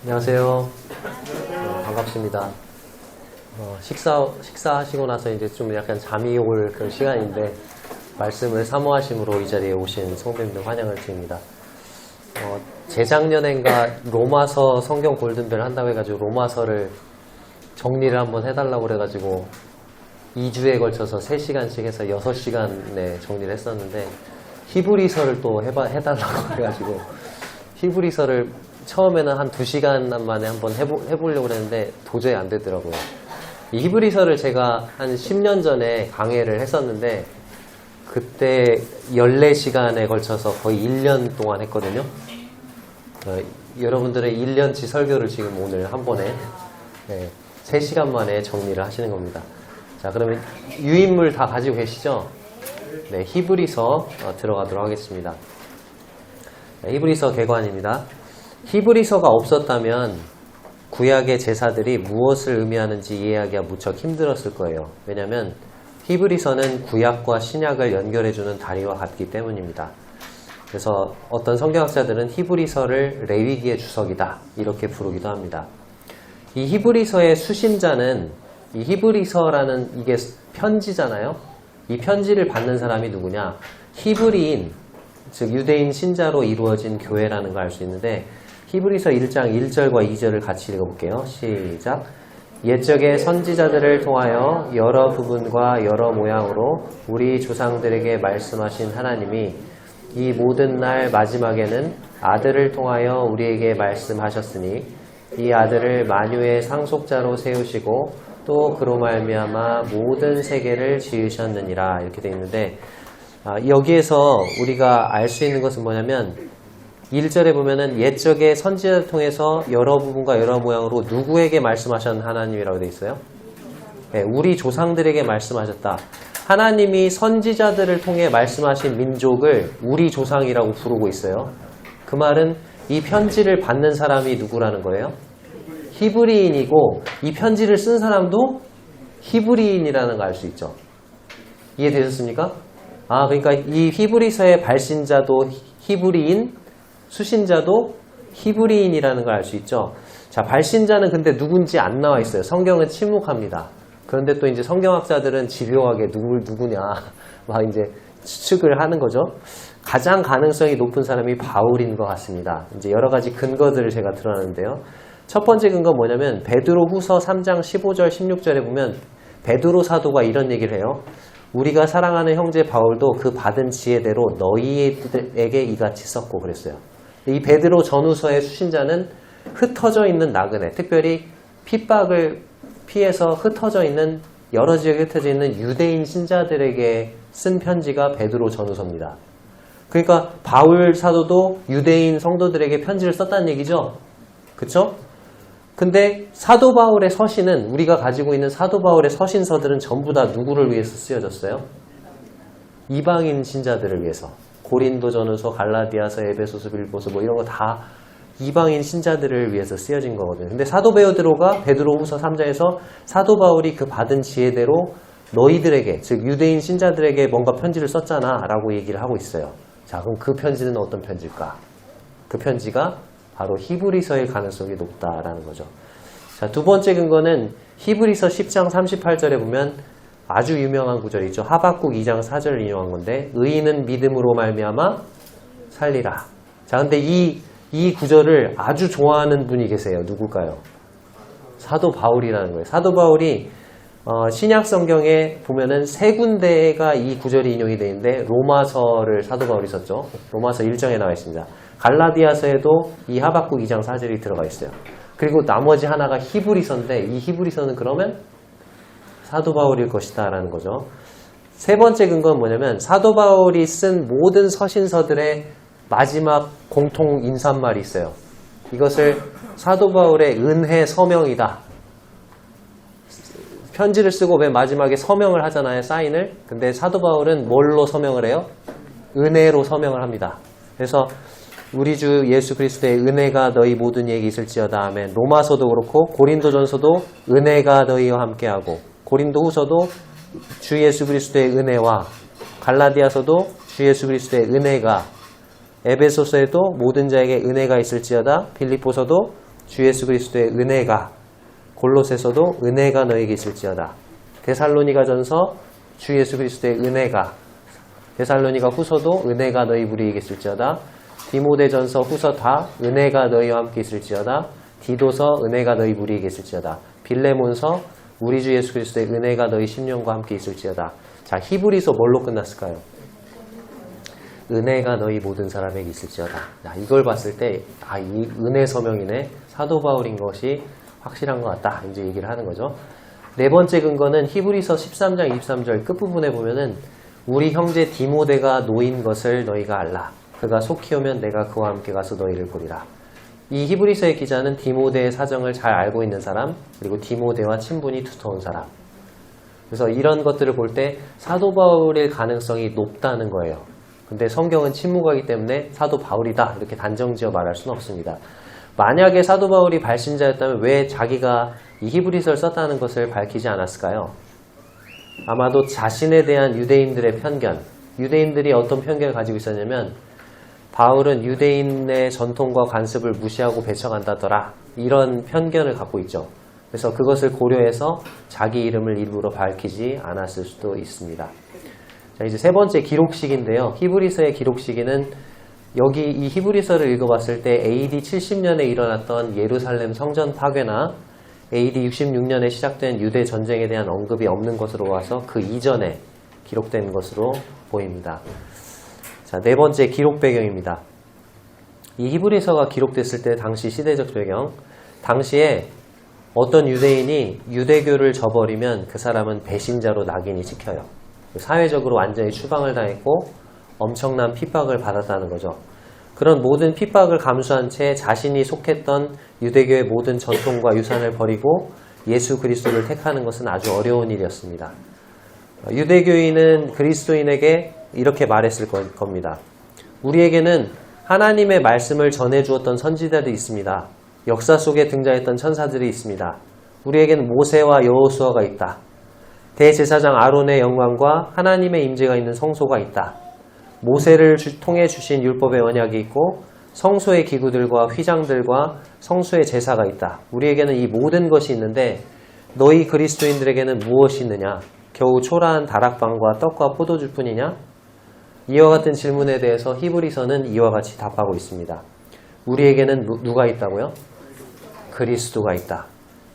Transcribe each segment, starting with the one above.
안녕하세요. 반갑습니다. 식사하시고 나서 이제 좀 약간 잠이 올 그런 시간인데, 말씀을 사모하심으로 이 자리에 오신 성도님들 환영을 드립니다. 재작년엔가 로마서 성경 골든벨 한다고 해가지고 로마서를 정리를 한번 해달라고 그래가지고 2주에 걸쳐서 3시간씩 해서 6시간에 정리를 했었는데, 히브리서를 또 해달라고 그래가지고 히브리서를 처음에는 한 2시간 만에 한번 해보려고 했는데 도저히 안 되더라고요. 이 히브리서를 제가 한 10년 전에 강해를 했었는데, 그때 14시간에 걸쳐서 거의 1년 동안 했거든요. 여러분들의 1년치 설교를 지금 오늘 한 번에 3시간 만에 정리를 하시는 겁니다. 자, 그러면 유인물 다 가지고 계시죠? 네, 히브리서 들어가도록 하겠습니다. 히브리서 개관입니다. 히브리서가 없었다면 구약의 제사들이 무엇을 의미하는지 이해하기가 무척 힘들었을 거예요. 왜냐하면 히브리서는 구약과 신약을 연결해주는 다리와 같기 때문입니다. 그래서 어떤 성경학자들은 히브리서를 레위기의 주석이다 이렇게 부르기도 합니다. 이 히브리서의 수신자는, 이 히브리서라는 이게 편지잖아요. 이 편지를 받는 사람이 누구냐? 히브리인, 즉 유대인 신자로 이루어진 교회라는 걸 알 수 있는데, 히브리서 1장 1절과 2절을 같이 읽어볼게요. 시작. 옛적의 선지자들을 통하여 여러 부분과 여러 모양으로 우리 조상들에게 말씀하신 하나님이 이 모든 날 마지막에는 아들을 통하여 우리에게 말씀하셨으니 이 아들을 만유의 상속자로 세우시고 또 그로 말미암아 모든 세계를 지으셨느니라, 이렇게 되어 있는데, 여기에서 우리가 알 수 있는 것은 뭐냐면 1절에 보면은 옛적의 선지자를 통해서 여러 부분과 여러 모양으로 누구에게 말씀하셨는 하나님이라고 되어 있어요? 네, 우리 조상들에게 말씀하셨다. 하나님이 선지자들을 통해 말씀하신 민족을 우리 조상이라고 부르고 있어요. 그 말은 이 편지를 받는 사람이 누구라는 거예요? 히브리인이고, 이 편지를 쓴 사람도 히브리인이라는 걸 알 수 있죠. 이해되셨습니까? 그러니까 이 히브리서의 발신자도 히브리인, 수신자도 히브리인이라는 걸 알 수 있죠. 자, 발신자는 근데 누군지 안 나와 있어요. 성경은 침묵합니다. 그런데 또 이제 성경학자들은 집요하게 누구냐 막 이제 추측을 하는 거죠. 가장 가능성이 높은 사람이 바울인 것 같습니다. 이제 여러 가지 근거들을 제가 드러나는데요. 첫 번째 근거 뭐냐면 베드로후서 3장 15절 16절에 보면 베드로 사도가 이런 얘기를 해요. 우리가 사랑하는 형제 바울도 그 받은 지혜대로 너희에게 이같이 썼고 그랬어요. 이 베드로 전후서의 수신자는 흩어져 있는 나그네, 특별히 핍박을 피해서 흩어져 있는, 여러 지역에 흩어져 있는 유대인 신자들에게 쓴 편지가 베드로 전후서입니다. 그러니까 바울 사도도 유대인 성도들에게 편지를 썼다는 얘기죠. 그쵸? 근데 사도 바울의 서신은, 우리가 가지고 있는 사도 바울의 서신서들은 전부 다 누구를 위해서 쓰여졌어요? 이방인 신자들을 위해서. 고린도 전후서, 갈라디아서, 에베소서, 빌보서 뭐 이런 거 다 이방인 신자들을 위해서 쓰여진 거거든요. 근데 사도 베드로가 베드로후서 3장에서 사도 바울이 그 받은 지혜대로 너희들에게, 즉 유대인 신자들에게 뭔가 편지를 썼잖아 라고 얘기를 하고 있어요. 자, 그럼 그 편지는 어떤 편지일까? 그 편지가 바로 히브리서일 가능성이 높다라는 거죠. 자, 두 번째 근거는 히브리서 10장 38절에 보면 아주 유명한 구절이죠. 하박국 2장 4절을 인용한 건데, 의인은 믿음으로 말미암아 살리라. 자, 근데 이 구절을 아주 좋아하는 분이 계세요. 누굴까요? 사도 바울이라는 거예요. 사도 바울이 신약 성경에 보면은 3군데가 이 구절이 인용이 되어 있는데, 로마서를 사도 바울이 썼죠. 로마서 1장에 나와 있습니다. 갈라디아서에도 이 하박국 2장 4절이 들어가 있어요. 그리고 나머지 하나가 히브리서인데, 이 히브리서는 그러면 사도 바울일 것이다 라는 거죠. 세 번째 근거는 뭐냐면 사도 바울이 쓴 모든 서신서들의 마지막 공통 인사말이 있어요. 이것을 사도 바울의 은혜 서명이다. 편지를 쓰고 맨 마지막에 서명을 하잖아요. 사인을. 근데 사도 바울은 뭘로 서명을 해요? 은혜로 서명을 합니다. 그래서 우리 주 예수 그리스도의 은혜가 너희 모든 이에게 있을지어다. 아멘. 로마서도 그렇고 고린도전서도 은혜가 너희와 함께하고, 고린도후서도 주 예수 그리스도의 은혜와, 갈라디아서도 주 예수 그리스도의 은혜가, 에베소서에도 모든 자에게 은혜가 있을지어다. 빌립보서도 주 예수 그리스도의 은혜가, 골로새서도 은혜가 너에게 있을지어다. 데살로니가전서 주 예수 그리스도의 은혜가, 데살로니가 후서도 은혜가 너희 무리에게 있을지어다. 디모데전서 후서 다 은혜가 너희와 함께 있을지어다. 디도서 은혜가 너희 무리에게 있을지어다. 빌레몬서 우리 주 예수 그리스도의 은혜가 너희 심령과 함께 있을지어다. 자, 히브리서 뭘로 끝났을까요? 은혜가 너희 모든 사람에게 있을지어다. 자, 이걸 봤을 때 이 은혜 서명이네, 사도 바울인 것이 확실한 것 같다, 이제 얘기를 하는 거죠. 네 번째 근거는 히브리서 13장 23절 끝부분에 보면은 우리 형제 디모데가 노인 것을 너희가 알라. 그가 속히 오면 내가 그와 함께 가서 너희를 보리라. 이 히브리서의 기자는 디모데의 사정을 잘 알고 있는 사람, 그리고 디모데와 친분이 두터운 사람. 그래서 이런 것들을 볼 때 사도 바울일 가능성이 높다는 거예요. 근데 성경은 침묵하기 때문에 사도 바울이다 이렇게 단정지어 말할 수는 없습니다. 만약에 사도 바울이 발신자였다면 왜 자기가 이 히브리서를 썼다는 것을 밝히지 않았을까요? 아마도 자신에 대한 유대인들의 편견, 유대인들이 어떤 편견을 가지고 있었냐면 바울은 유대인의 전통과 관습을 무시하고 배척한다더라, 이런 편견을 갖고 있죠. 그래서 그것을 고려해서 자기 이름을 일부러 밝히지 않았을 수도 있습니다. 자, 이제 세 번째 기록 시기인데요. 히브리서의 기록 시기는 여기 이 히브리서를 읽어봤을 때 AD 70년에 일어났던 예루살렘 성전 파괴나 AD 66년에 시작된 유대 전쟁에 대한 언급이 없는 것으로 와서 그 이전에 기록된 것으로 보입니다. 자, 네 번째 기록 배경입니다. 이 히브리서가 기록됐을 때 당시 시대적 배경, 당시에 어떤 유대인이 유대교를 저버리면 그 사람은 배신자로 낙인이 찍혀요. 사회적으로 완전히 추방을 당했고 엄청난 핍박을 받았다는 거죠. 그런 모든 핍박을 감수한 채 자신이 속했던 유대교의 모든 전통과 유산을 버리고 예수 그리스도를 택하는 것은 아주 어려운 일이었습니다. 유대교인은 그리스도인에게 이렇게 말했을 겁니다. 우리에게는 하나님의 말씀을 전해주었던 선지자들이 있습니다. 역사 속에 등장했던 천사들이 있습니다. 우리에게는 모세와 여호수아가 있다. 대제사장 아론의 영광과 하나님의 임재가 있는 성소가 있다. 모세를 통해 주신 율법의 언약이 있고 성소의 기구들과 휘장들과 성소의 제사가 있다. 우리에게는 이 모든 것이 있는데 너희 그리스도인들에게는 무엇이 있느냐? 겨우 초라한 다락방과 떡과 포도주 뿐이냐? 이와 같은 질문에 대해서 히브리서는 이와 같이 답하고 있습니다. 우리에게는 누가 있다고요? 그리스도가 있다.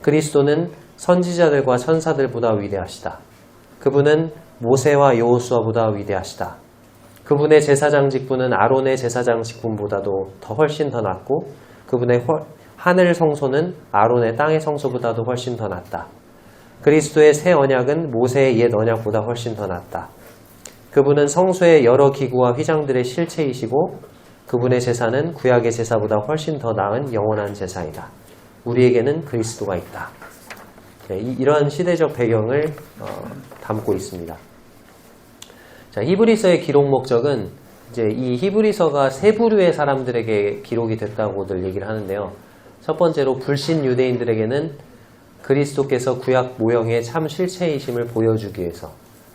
그리스도는 선지자들과 천사들보다 위대하시다. 그분은 모세와 여호수아보다 위대하시다. 그분의 제사장 직분은 아론의 제사장 직분보다도 훨씬 더 낫고 그분의 하늘 성소는 아론의 땅의 성소보다도 훨씬 더 낫다. 그리스도의 새 언약은 모세의 옛 언약보다 훨씬 더 낫다. 그분은 성소의 여러 기구와 휘장들의 실체이시고 그분의 제사는 구약의 제사보다 훨씬 더 나은 영원한 제사이다. 우리에게는 그리스도가 있다. 이런 시대적 배경을 담고 있습니다. 자, 히브리서의 기록 목적은 이제 이 히브리서가 세 부류의 사람들에게 기록이 됐다고들 얘기를 하는데요. 첫 번째로 불신 유대인들에게는 그리스도께서 구약 모형의 참 실체이심을 보여주기 위해서,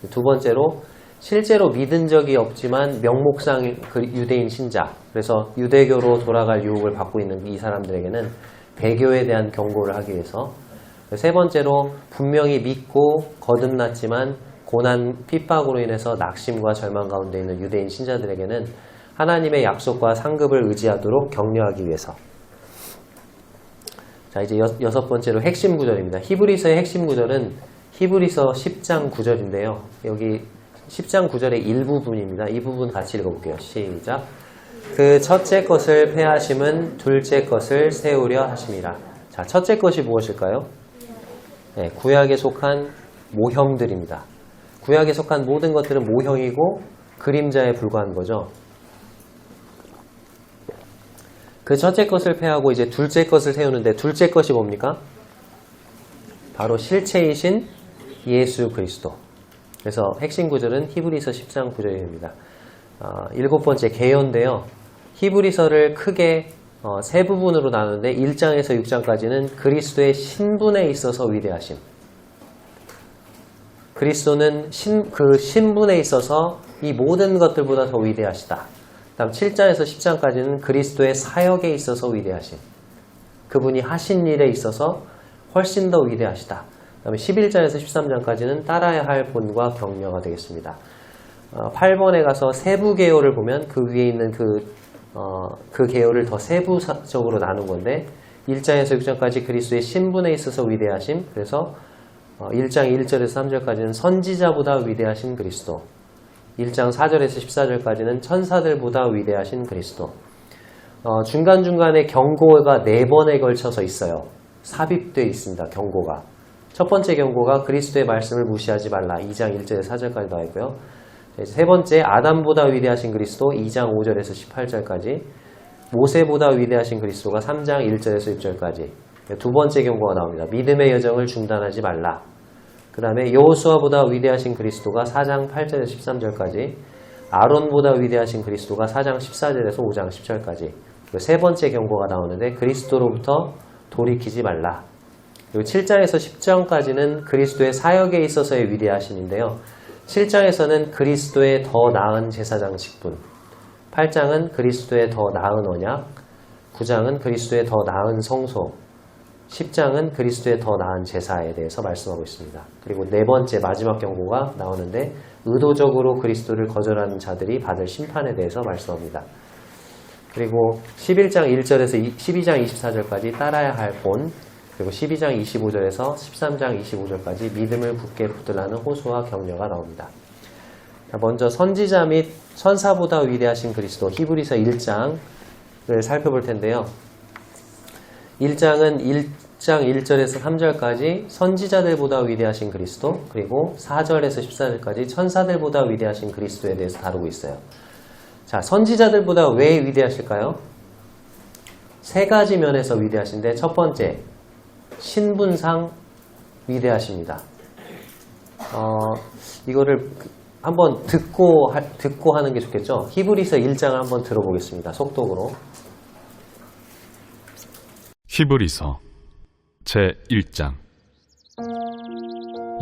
두 번째로 실제로 믿은 적이 없지만 명목상 유대인 신자, 그래서 유대교로 돌아갈 유혹을 받고 있는 이 사람들에게는 배교에 대한 경고를 하기 위해서, 세 번째로 분명히 믿고 거듭났지만 고난 핍박으로 인해서 낙심과 절망 가운데 있는 유대인 신자들에게는 하나님의 약속과 상급을 의지하도록 격려하기 위해서. 자, 이제 여섯 번째로 핵심 구절입니다. 히브리서의 핵심 구절은 히브리서 10장 9절인데요. 여기 10장 9절의 일부분입니다. 이 부분 같이 읽어볼게요. 시작. 그 첫째 것을 폐하심은 둘째 것을 세우려 하심이라. 자, 첫째 것이 무엇일까요? 네, 구약에 속한 모형들입니다. 구약에 속한 모든 것들은 모형이고 그림자에 불과한 거죠. 그 첫째 것을 폐하고 이제 둘째 것을 세우는데 둘째 것이 뭡니까? 바로 실체이신 예수 그리스도. 그래서 핵심 구절은 히브리서 10장 9절입니다. 일곱 번째 개요인데요. 히브리서를 크게 세 부분으로 나누는데 1장에서 6장까지는 그리스도의 신분에 있어서 위대하심. 그리스도는 그 신분에 있어서 이 모든 것들보다 더 위대하시다. 다음 7장에서 10장까지는 그리스도의 사역에 있어서 위대하심. 그분이 하신 일에 있어서 훨씬 더 위대하시다. 그 다음에 11장에서 13장까지는 따라야 할 본과 격려가 되겠습니다. 8번에 가서 세부 계열을 보면 그 위에 있는 그 계열을 더 세부적으로 나눈 건데 1장에서 6장까지 그리스도의 신분에 있어서 위대하심, 그래서 1장 1절에서 3절까지는 선지자보다 위대하신 그리스도, 1장 4절에서 14절까지는 천사들보다 위대하신 그리스도. 중간중간에 경고가 4번에 걸쳐서 있어요. 삽입되어 있습니다. 경고가. 첫 번째 경고가 그리스도의 말씀을 무시하지 말라. 2장 1절에서 4절까지 나와 있고요. 세 번째, 아담보다 위대하신 그리스도 2장 5절에서 18절까지, 모세보다 위대하신 그리스도가 3장 1절에서 6절까지. 두 번째 경고가 나옵니다. 믿음의 여정을 중단하지 말라. 그 다음에 여호수아보다 위대하신 그리스도가 4장 8절에서 13절까지, 아론보다 위대하신 그리스도가 4장 14절에서 5장 10절까지. 세 번째 경고가 나오는데 그리스도로부터 돌이키지 말라. 그리고 7장에서 10장까지는 그리스도의 사역에 있어서의 위대하심인데요. 7장에서는 그리스도의 더 나은 제사장 직분, 8장은 그리스도의 더 나은 언약, 9장은 그리스도의 더 나은 성소, 10장은 그리스도의 더 나은 제사에 대해서 말씀하고 있습니다. 그리고 네 번째 마지막 경고가 나오는데 의도적으로 그리스도를 거절하는 자들이 받을 심판에 대해서 말씀합니다. 그리고 11장 1절에서 12장 24절까지 따라야 할 본, 그리고 12장 25절에서 13장 25절까지 믿음을 굳게 붙들라는 호소와 격려가 나옵니다. 먼저 선지자 및 천사보다 위대하신 그리스도, 히브리서 1장을 살펴볼 텐데요. 1장은 1장 1절에서 3절까지 선지자들보다 위대하신 그리스도, 그리고 4절에서 14절까지 천사들보다 위대하신 그리스도에 대해서 다루고 있어요. 자, 선지자들보다 왜 위대하실까요? 세 가지 면에서 위대하신데, 첫 번째, 신분상 위대하십니다. 이거를 한번 듣고 하는 게 좋겠죠? 히브리서 1장을 한번 들어보겠습니다. 속독으로. 히브리서 제1장.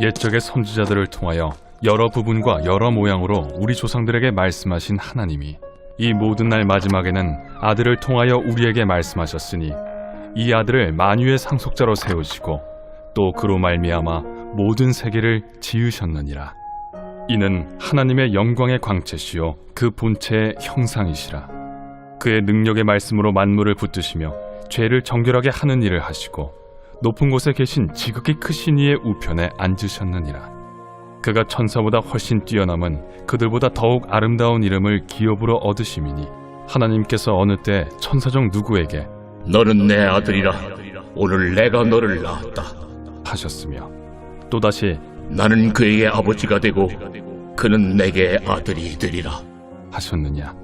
옛적의 선지자들을 통하여 여러 부분과 여러 모양으로 우리 조상들에게 말씀하신 하나님이 이 모든 날 마지막에는 아들을 통하여 우리에게 말씀하셨으니 이 아들을 만유의 상속자로 세우시고 또 그로 말미암아 모든 세계를 지으셨느니라. 이는 하나님의 영광의 광채시요 그 본체의 형상이시라. 그의 능력의 말씀으로 만물을 붙드시며 죄를 정결하게 하는 일을 하시고 높은 곳에 계신 지극히 크신 이의 우편에 앉으셨느니라. 그가 천사보다 훨씬 뛰어남은 그들보다 더욱 아름다운 이름을 기업으로 얻으심이니 하나님께서 어느 때 천사 중 누구에게 너는 내 아들이라 오늘 내가 너를 낳았다 하셨으며 또다시 나는 그에게 아버지가 되고 그는 내게 아들이 되리라 하셨느냐.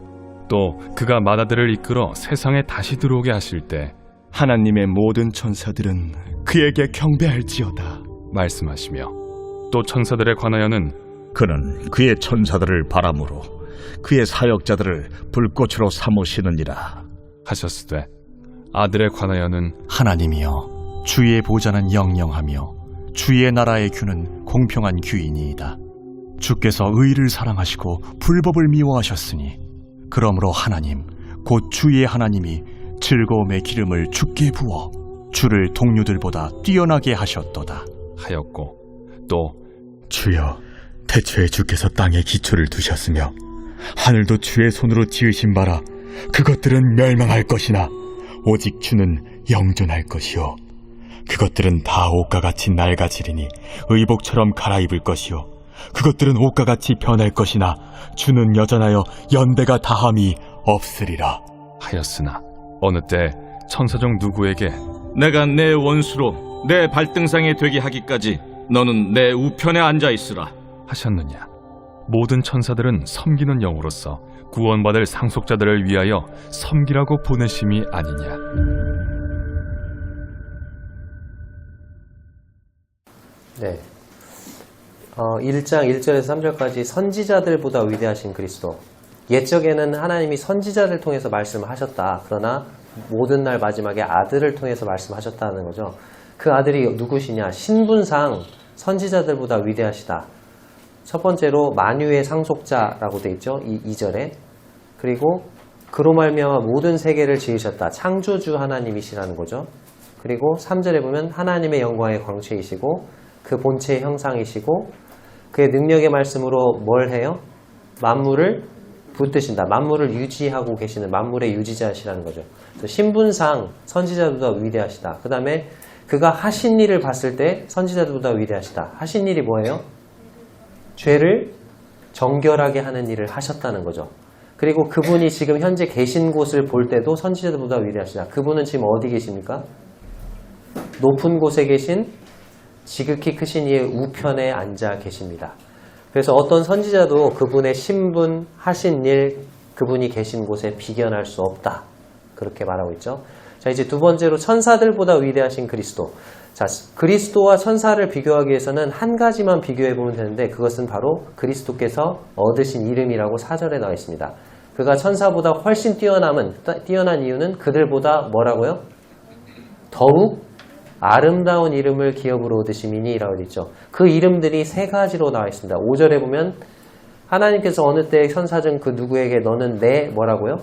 또 그가 맏아들을 이끌어 세상에 다시 들어오게 하실 때 하나님의 모든 천사들은 그에게 경배할지어다 말씀하시며 또 천사들에 관하여는 그는 그의 천사들을 바람으로 그의 사역자들을 불꽃으로 삼으시느니라 하셨으되 아들에 관하여는 하나님이여 주의 보좌는 영영하며 주의 나라의 규는 공평한 규이니이다. 주께서 의를 사랑하시고 불법을 미워하셨으니 그러므로 하나님 곧 주의 하나님이 즐거움의 기름을 주께 부어 주를 동료들보다 뛰어나게 하셨도다 하였고 또 주여 태초에 주께서 땅에 기초를 두셨으며 하늘도 주의 손으로 지으신 바라 그것들은 멸망할 것이나 오직 주는 영존할 것이요 그것들은 다 옷과 같이 낡아지리니 의복처럼 갈아입을 것이요 그것들은 옷과 같이 변할 것이나 주는 여전하여 연대가 다함이 없으리라 하였으나 어느 때 천사 중 누구에게 내가 내 원수로 내 발등상에 되게 하기까지 너는 내 우편에 앉아 있으라 하셨느냐. 모든 천사들은 섬기는 영으로서 구원받을 상속자들을 위하여 섬기라고 보내심이 아니냐. 네. 1장 1절에서 3절까지 선지자들보다 위대하신 그리스도. 옛적에는 하나님이 선지자를 통해서 말씀을 하셨다. 그러나 모든 날 마지막에 아들을 통해서 말씀하셨다는 거죠. 그 아들이 누구시냐? 신분상 선지자들보다 위대하시다. 첫 번째로 만유의 상속자라고 되어 있죠. 2절에. 그리고 그로 말미암아 모든 세계를 지으셨다. 창조주 하나님이시라는 거죠. 그리고 3절에 보면 하나님의 영광의 광채이시고 그 본체의 형상이시고 그의 능력의 말씀으로 뭘 해요? 만물을 붙드신다. 만물을 유지하고 계시는 만물의 유지자시라는 거죠. 그래서 신분상 선지자들보다 위대하시다. 그 다음에 그가 하신 일을 봤을 때 선지자들보다 위대하시다. 하신 일이 뭐예요? 죄를 정결하게 하는 일을 하셨다는 거죠. 그리고 그분이 지금 현재 계신 곳을 볼 때도 선지자들보다 위대하시다. 그분은 지금 어디 계십니까? 높은 곳에 계신 지극히 크신 이의 우편에 앉아 계십니다. 그래서 어떤 선지자도 그분의 신분, 하신 일, 그분이 계신 곳에 비견할 수 없다. 그렇게 말하고 있죠. 자, 이제 두 번째로 천사들보다 위대하신 그리스도. 자, 그리스도와 천사를 비교하기 위해서는 한 가지만 비교해 보면 되는데 그것은 바로 그리스도께서 얻으신 이름이라고 4절에 나와 있습니다. 그가 천사보다 훨씬 뛰어난 이유는 그들보다 뭐라고요? 더욱 아름다운 이름을 기업으로 얻으심이니 라고 되어 있죠. 그 이름들이 세 가지로 나와 있습니다. 5절에 보면 하나님께서 어느 때 천사 중 그 누구에게 너는 내 뭐라고요?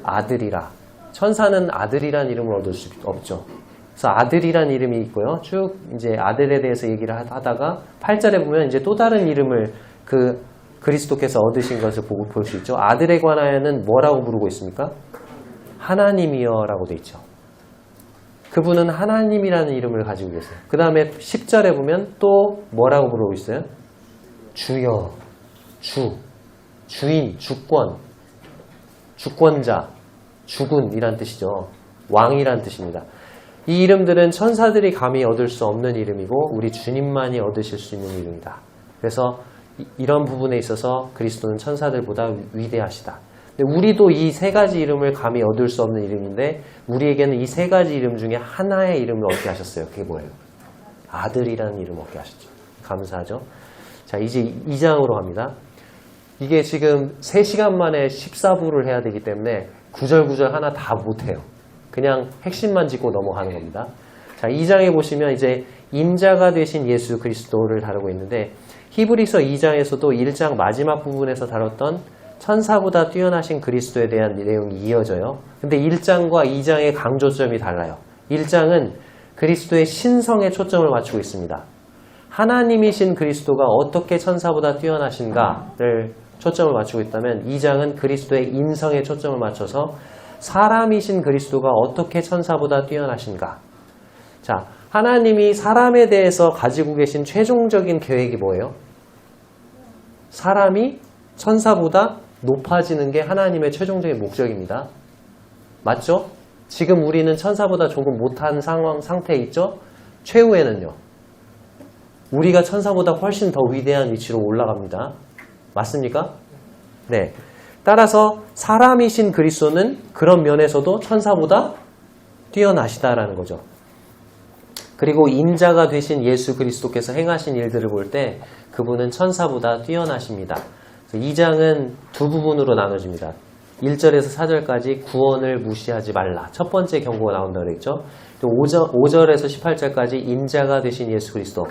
아들이라. 천사는 아들이란 이름을 얻을 수 없죠. 그래서 아들이란 이름이 있고요. 쭉 이제 아들에 대해서 얘기를 하다가 8절에 보면 이제 또 다른 이름을 그 그리스도께서 얻으신 것을 보고 볼 수 있죠. 아들에 관하여는 뭐라고 부르고 있습니까? 하나님이여라고 되어 있죠. 그분은 하나님이라는 이름을 가지고 계세요. 그 다음에 10절에 보면 또 뭐라고 부르고 있어요? 주여, 주인, 주권, 주권자, 주군이란 뜻이죠. 왕이란 뜻입니다. 이 이름들은 천사들이 감히 얻을 수 없는 이름이고 우리 주님만이 얻으실 수 있는 이름이다. 그래서 이런 부분에 있어서 그리스도는 천사들보다 위대하시다. 우리도 이 세 가지 이름을 감히 얻을 수 없는 이름인데 우리에게는 이 세 가지 이름 중에 하나의 이름을 얻게 하셨어요. 그게 뭐예요? 아들이라는 이름을 얻게 하셨죠. 감사하죠? 자, 이제 2장으로 갑니다. 이게 지금 3시간 만에 14부를 해야 되기 때문에 구절구절 하나 다 못해요. 그냥 핵심만 짚고 넘어가는 겁니다. 자, 2장에 보시면 이제 인자가 되신 예수 그리스도를 다루고 있는데 히브리서 2장에서도 1장 마지막 부분에서 다뤘던 천사보다 뛰어나신 그리스도에 대한 내용이 이어져요. 근데 1장과 2장의 강조점이 달라요. 1장은 그리스도의 신성에 초점을 맞추고 있습니다. 하나님이신 그리스도가 어떻게 천사보다 뛰어나신가를 초점을 맞추고 있다면 2장은 그리스도의 인성에 초점을 맞춰서 사람이신 그리스도가 어떻게 천사보다 뛰어나신가. 자, 하나님이 사람에 대해서 가지고 계신 최종적인 계획이 뭐예요? 사람이 천사보다 높아지는 게 하나님의 최종적인 목적입니다. 맞죠? 지금 우리는 천사보다 조금 못한 상태에 있죠? 최후에는요. 우리가 천사보다 훨씬 더 위대한 위치로 올라갑니다. 맞습니까? 네. 따라서 사람이신 그리스도는 그런 면에서도 천사보다 뛰어나시다라는 거죠. 그리고 인자가 되신 예수 그리스도께서 행하신 일들을 볼 때 그분은 천사보다 뛰어나십니다. 2장은 두 부분으로 나눠집니다. 1절에서 4절까지 구원을 무시하지 말라. 첫 번째 경고가 나온다고 그랬죠. 5절에서 18절까지 인자가 되신 예수 그리스도.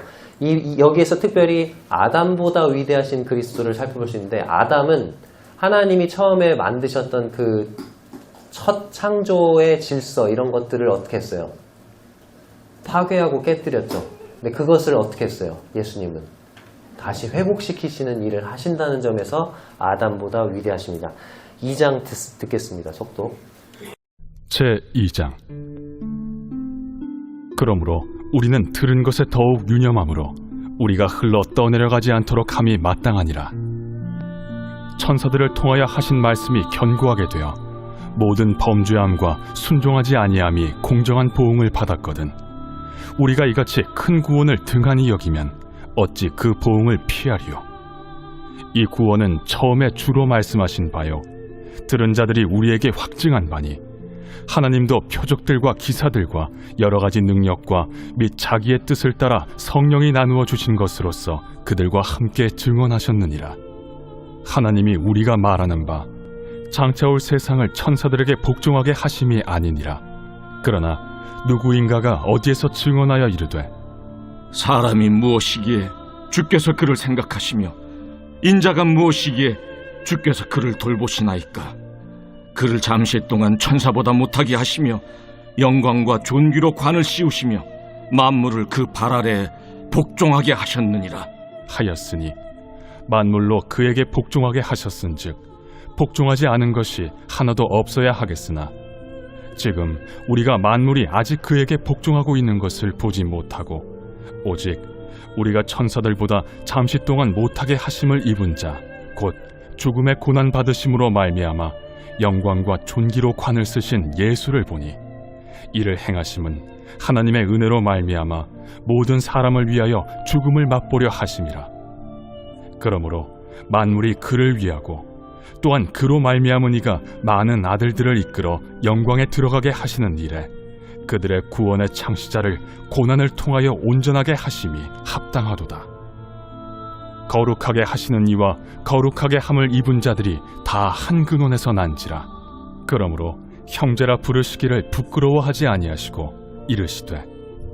여기에서 특별히 아담보다 위대하신 그리스도를 살펴볼 수 있는데 아담은 하나님이 처음에 만드셨던 그 첫 창조의 질서 이런 것들을 어떻게 했어요? 파괴하고 깨뜨렸죠. 근데 그것을 어떻게 했어요? 예수님은 다시 회복시키시는 일을 하신다는 점에서 아담보다 위대하십니다. 2장 듣겠습니다. 속도. 제2장. 그러므로 우리는 들은 것에 더욱 유념하므로 우리가 흘러 떠내려가지 않도록 함이 마땅하니라. 천사들을 통하여 하신 말씀이 견고하게 되어 모든 범죄함과 순종하지 아니함이 공정한 보응을 받았거든. 우리가 이같이 큰 구원을 등한히 여기면 어찌 그 보응을 피하리요. 이 구원은 처음에 주로 말씀하신 바요 들은 자들이 우리에게 확증한 바니 하나님도 표적들과 기사들과 여러 가지 능력과 및 자기의 뜻을 따라 성령이 나누어 주신 것으로서 그들과 함께 증언하셨느니라. 하나님이 우리가 말하는 바 장차 올 세상을 천사들에게 복종하게 하심이 아니니라. 그러나 누구인가가 어디에서 증언하여 이르되 사람이 무엇이기에 주께서 그를 생각하시며 인자가 무엇이기에 주께서 그를 돌보시나이까. 그를 잠시 동안 천사보다 못하게 하시며 영광과 존귀로 관을 씌우시며 만물을 그 발 아래 복종하게 하셨느니라. 하였으니 만물로 그에게 복종하게 하셨은즉 복종하지 않은 것이 하나도 없어야 하겠으나 지금 우리가 만물이 아직 그에게 복종하고 있는 것을 보지 못하고 오직 우리가 천사들보다 잠시 동안 못하게 하심을 입은 자 곧 죽음의 고난 받으심으로 말미암아 영광과 존귀로 관을 쓰신 예수를 보니 이를 행하심은 하나님의 은혜로 말미암아 모든 사람을 위하여 죽음을 맛보려 하심이라. 그러므로 만물이 그를 위하고 또한 그로 말미암은 이가 많은 아들들을 이끌어 영광에 들어가게 하시는 일에 그들의 구원의 창시자를 고난을 통하여 온전하게 하심이 합당하도다. 거룩하게 하시는 이와 거룩하게 함을 입은 자들이 다 한 근원에서 난지라. 그러므로 형제라 부르시기를 부끄러워하지 아니하시고 이르시되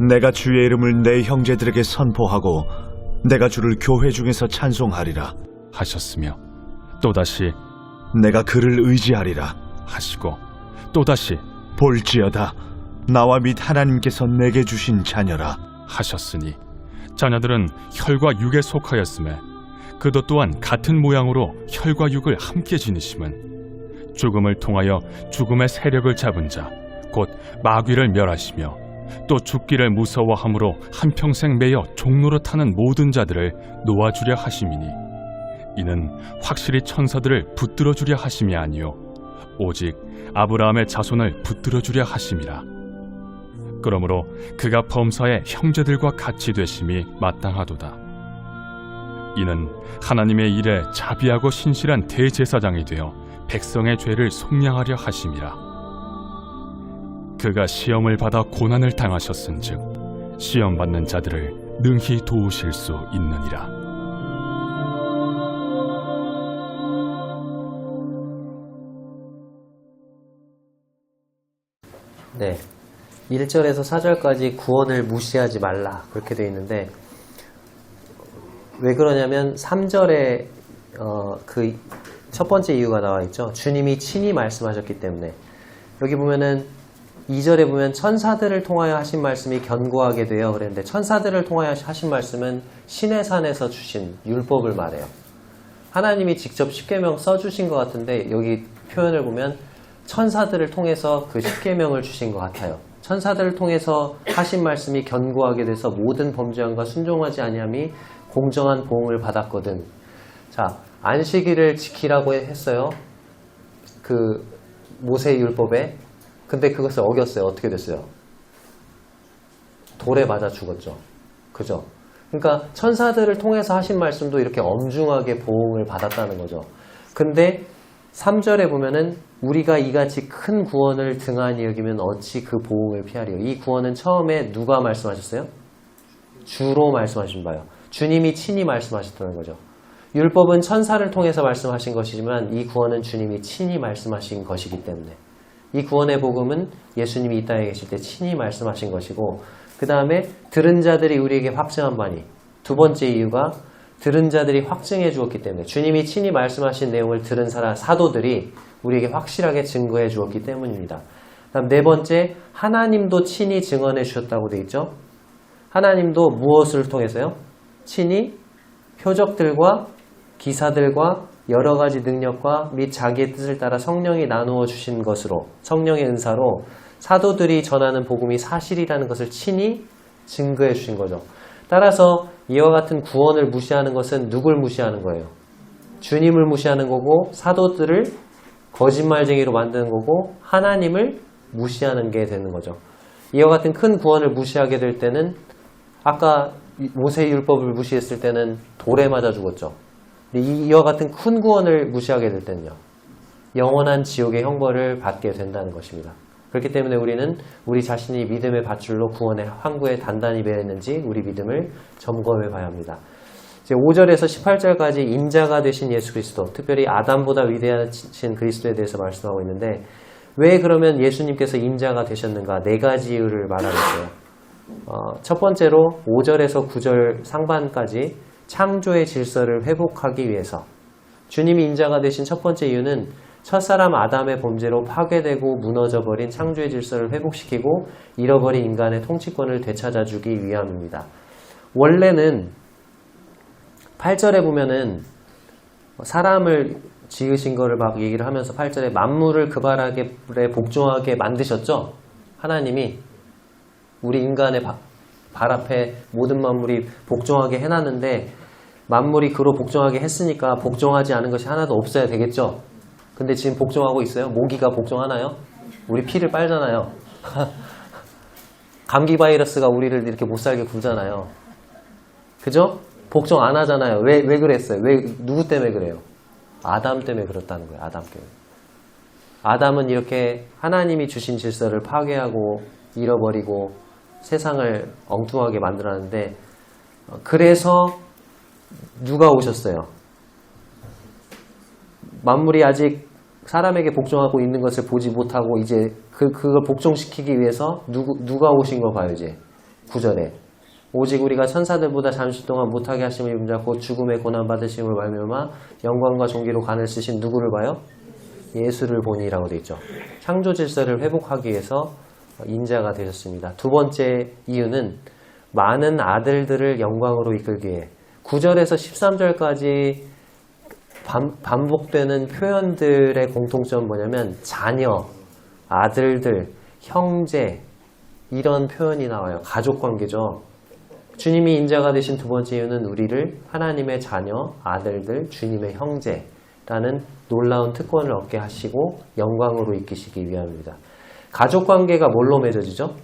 내가 주의 이름을 내 형제들에게 선포하고 내가 주를 교회 중에서 찬송하리라. 하셨으며 또다시 내가 그를 의지하리라. 하시고 또다시 볼지어다 나와 및 하나님께서 내게 주신 자녀라. 하셨으니 자녀들은 혈과 육에 속하였음에 그도 또한 같은 모양으로 혈과 육을 함께 지니심은 죽음을 통하여 죽음의 세력을 잡은 자 곧 마귀를 멸하시며 또 죽기를 무서워함으로 한평생 매여 종로로 타는 모든 자들을 놓아주려 하심이니 이는 확실히 천사들을 붙들어 주려 하심이 아니요 오직 아브라함의 자손을 붙들어 주려 하심이라. 그러므로 그가 범사의 형제들과 같이 되심이 마땅하도다. 이는 하나님의 일에 자비하고 신실한 대제사장이 되어 백성의 죄를 속량하려 하심이라. 그가 시험을 받아 고난을 당하셨은즉 시험 받는 자들을 능히 도우실 수 있느니라. 네. 1절에서 4절까지 구원을 무시하지 말라 그렇게 되어 있는데 왜 그러냐면 3절에 그 첫 번째 이유가 나와 있죠. 주님이 친히 말씀하셨기 때문에. 여기 보면은 2절에 보면 천사들을 통하여 하신 말씀이 견고하게 되어 그랬는데 천사들을 통하여 하신 말씀은 신의 산에서 주신 율법을 말해요. 하나님이 직접 십계명 써주신 것 같은데 여기 표현을 보면 천사들을 통해서 그 십계명을 주신 것 같아요. 천사들을 통해서 하신 말씀이 견고하게 돼서 모든 범죄함과 순종하지 아니함이 공정한 보응을 받았거든. 자, 안식일을 지키라고 했어요. 그 모세 율법에. 근데 그것을 어겼어요. 어떻게 됐어요? 돌에 맞아 죽었죠. 그죠? 그러니까 천사들을 통해서 하신 말씀도 이렇게 엄중하게 보응을 받았다는 거죠. 근데 3절에 보면은 우리가 이같이 큰 구원을 등한히 여기면 어찌 그 보응을 피하리요. 이 구원은 처음에 누가 말씀하셨어요? 주로 말씀하신 바요. 주님이 친히 말씀하셨다는 거죠. 율법은 천사를 통해서 말씀하신 것이지만 이 구원은 주님이 친히 말씀하신 것이기 때문에 이 구원의 복음은 예수님이 이 땅에 계실 때 친히 말씀하신 것이고 그 다음에 들은 자들이 우리에게 확증한 바니 두 번째 이유가 들은 자들이 확증해 주었기 때문에 주님이 친히 말씀하신 내용을 들은 사도들이 우리에게 확실하게 증거해 주었기 때문입니다. 다음 네 번째, 하나님도 친히 증언해 주셨다고 되어 있죠. 하나님도 무엇을 통해서요? 친히 표적들과 기사들과 여러 가지 능력과 및 자기의 뜻을 따라 성령이 나누어 주신 것으로 성령의 은사로 사도들이 전하는 복음이 사실이라는 것을 친히 증거해 주신 거죠. 따라서 이와 같은 구원을 무시하는 것은 누굴 무시하는 거예요? 주님을 무시하는 거고 사도들을 거짓말쟁이로 만드는 거고 하나님을 무시하는 게 되는 거죠. 이와 같은 큰 구원을 무시하게 될 때는 아까 모세 율법을 무시했을 때는 돌에 맞아 죽었죠. 이와 같은 큰 구원을 무시하게 될 때는요. 영원한 지옥의 형벌을 받게 된다는 것입니다. 그렇기 때문에 우리는 우리 자신이 믿음의 밧줄로 구원의 항구에 단단히 매여 있는지 우리 믿음을 점검해 봐야 합니다. 이제 5절에서 18절까지 인자가 되신 예수 그리스도, 특별히 아담보다 위대하신 그리스도에 대해서 말씀하고 있는데 왜 그러면 예수님께서 인자가 되셨는가? 네 가지 이유를 말하고 있어요. 첫 번째로 5절에서 9절 상반까지 창조의 질서를 회복하기 위해서 주님이 인자가 되신 첫 번째 이유는 첫사람 아담의 범죄로 파괴되고 무너져버린 창조의 질서를 회복시키고 잃어버린 인간의 통치권을 되찾아주기 위함입니다. 원래는 8절에 보면은 사람을 지으신 거를 막 얘기를 하면서 8절에 만물을 그 발에 복종하게 만드셨죠? 하나님이 우리 인간의 발 앞에 모든 만물이 복종하게 해놨는데 만물이 그로 복종하게 했으니까 복종하지 않은 것이 하나도 없어야 되겠죠? 근데 지금 복종하고 있어요? 모기가 복종하나요? 우리 피를 빨잖아요. 감기 바이러스가 우리를 이렇게 못 살게 굴잖아요. 그죠? 복종 안 하잖아요. 왜 그랬어요? 누구 때문에 그래요? 아담 때문에 그렇다는 거예요. 아담 때문에. 아담은 이렇게 하나님이 주신 질서를 파괴하고 잃어버리고 세상을 엉뚱하게 만들었는데 그래서 누가 오셨어요? 만물이 아직 사람에게 복종하고 있는 것을 보지 못하고 이제 그걸 복종시키기 위해서 누가 오신 걸 봐요. 이제 9절에 오직 우리가 천사들보다 잠시 동안 못하게 하심을 입잡고 죽음의 고난받으심을 말미암아 영광과 존귀로 간을 쓰신 누구를 봐요? 예수를 보니라고 되어 있죠. 창조 질서를 회복하기 위해서 인자가 되셨습니다. 두 번째 이유는 많은 아들들을 영광으로 이끌기 위해 9절에서 13절까지 반복되는 표현들의 공통점은 뭐냐면 자녀, 아들들, 형제 이런 표현이 나와요. 가족관계죠. 주님이 인자가 되신 두 번째 이유는 우리를 하나님의 자녀, 아들들, 주님의 형제라는 놀라운 특권을 얻게 하시고 영광으로 이끄시기 위함입니다. 가족관계가 뭘로 맺어지죠?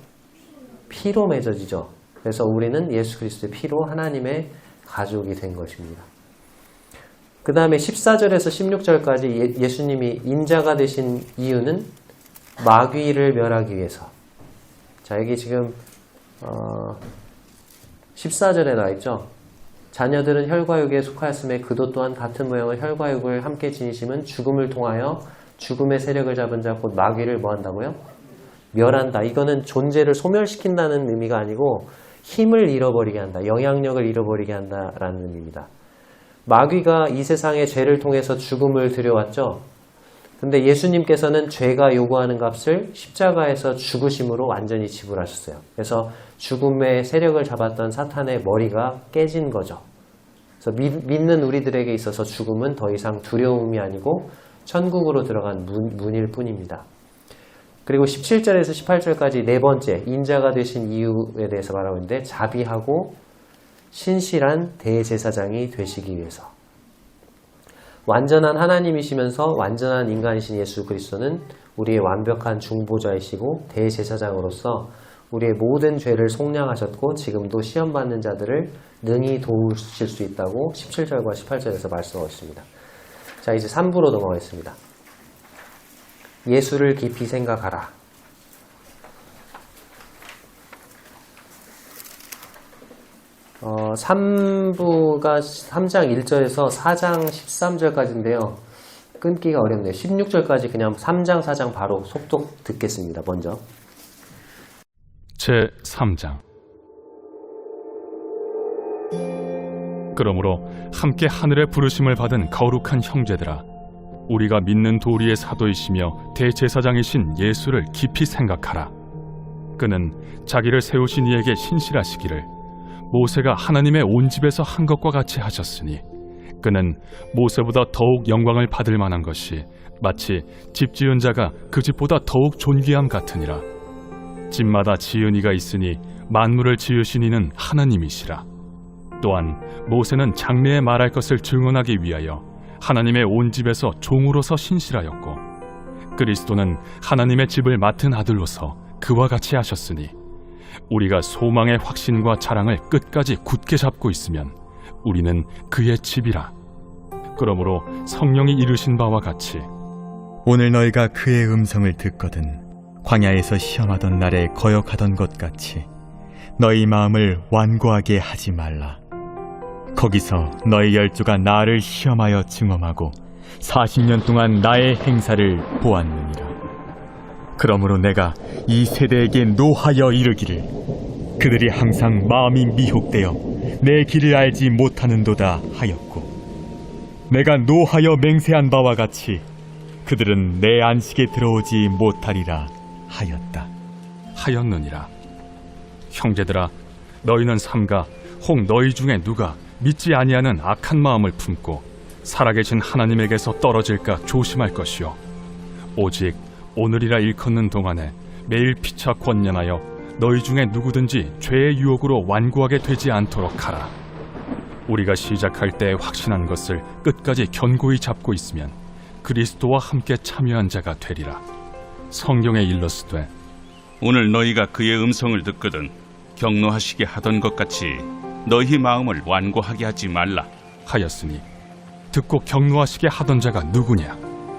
피로 맺어지죠. 그래서 우리는 예수 그리스도의 피로 하나님의 가족이 된 것입니다. 그 다음에 14절에서 16절까지 예수님이 인자가 되신 이유는 마귀를 멸하기 위해서. 자, 여기 지금 14절에 나와 있죠. 자녀들은 혈과 육에 속하였음에 그도 또한 같은 모양의 혈과 육을 함께 지니심은 죽음을 통하여 죽음의 세력을 잡은 자 곧 마귀를 뭐 한다고요? 멸한다. 이거는 존재를 소멸시킨다는 의미가 아니고 힘을 잃어버리게 한다. 영향력을 잃어버리게 한다라는 의미입니다. 마귀가 이 세상의 죄를 통해서 죽음을 들여왔죠. 근데 예수님께서는 죄가 요구하는 값을 십자가에서 죽으심으로 완전히 지불하셨어요. 그래서 죽음의 세력을 잡았던 사탄의 머리가 깨진 거죠. 그래서 믿는 우리들에게 있어서 죽음은 더 이상 두려움이 아니고 천국으로 들어간 문일 뿐입니다. 그리고 17절에서 18절까지 네 번째 인자가 되신 이유에 대해서 말하고 있는데 자비하고 신실한 대제사장이 되시기 위해서. 완전한 하나님이시면서 완전한 인간이신 예수 그리스도는 우리의 완벽한 중보자이시고 대제사장으로서 우리의 모든 죄를 속량하셨고 지금도 시험받는 자들을 능히 도우실 수 있다고 17절과 18절에서 말씀하고 있습니다. 자, 이제 3부로 넘어가겠습니다. 예수를 깊이 생각하라. 3부가 3장 1절에서 4장 13절까지인데요. 끊기가 어렵네요. 16절까지 그냥 3장 4장 바로 속독 듣겠습니다. 먼저 제3장. 그러므로 함께 하늘의 부르심을 받은 거룩한 형제들아, 우리가 믿는 도리의 사도이시며 대제사장이신 예수를 깊이 생각하라. 그는 자기를 세우신 이에게 신실하시기를 모세가 하나님의 온 집에서 한 것과 같이 하셨으니 그는 모세보다 더욱 영광을 받을 만한 것이 마치 집 지은 자가 그 집보다 더욱 존귀함 같으니라. 집마다 지은 이가 있으니 만물을 지으신 이는 하나님이시라. 또한 모세는 장래에 말할 것을 증언하기 위하여 하나님의 온 집에서 종으로서 신실하였고 그리스도는 하나님의 집을 맡은 아들로서 그와 같이 하셨으니 우리가 소망의 확신과 자랑을 끝까지 굳게 잡고 있으면 우리는 그의 집이라. 그러므로 성령이 이르신 바와 같이 오늘 너희가 그의 음성을 듣거든 광야에서 시험하던 날에 거역하던 것 같이 너희 마음을 완고하게 하지 말라. 거기서 너희 열조가 나를 시험하여 증험하고 40년 동안 나의 행사를 보았느니라. 그러므로 내가 이 세대에게 노하여 이르기를 그들이 항상 마음이 미혹되어 내 길을 알지 못하는도다 하였고 내가 노하여 맹세한 바와 같이 그들은 내 안식에 들어오지 못하리라 하였다. 하였느니라. 형제들아, 너희는 삼가 혹 너희 중에 누가 믿지 아니하는 악한 마음을 품고 살아계신 하나님에게서 떨어질까 조심할 것이요, 오직 오늘이라 일컫는 동안에 매일 피차 권면하여 너희 중에 누구든지 죄의 유혹으로 완고하게 되지 않도록 하라. 우리가 시작할 때 확신한 것을 끝까지 견고히 잡고 있으면 그리스도와 함께 참여한 자가 되리라. 성경에 일렀으되 오늘 너희가 그의 음성을 듣거든 경노하시게 하던 것 같이 너희 마음을 완고하게 하지 말라 하였으니, 듣고 경노하시게 하던 자가 누구냐?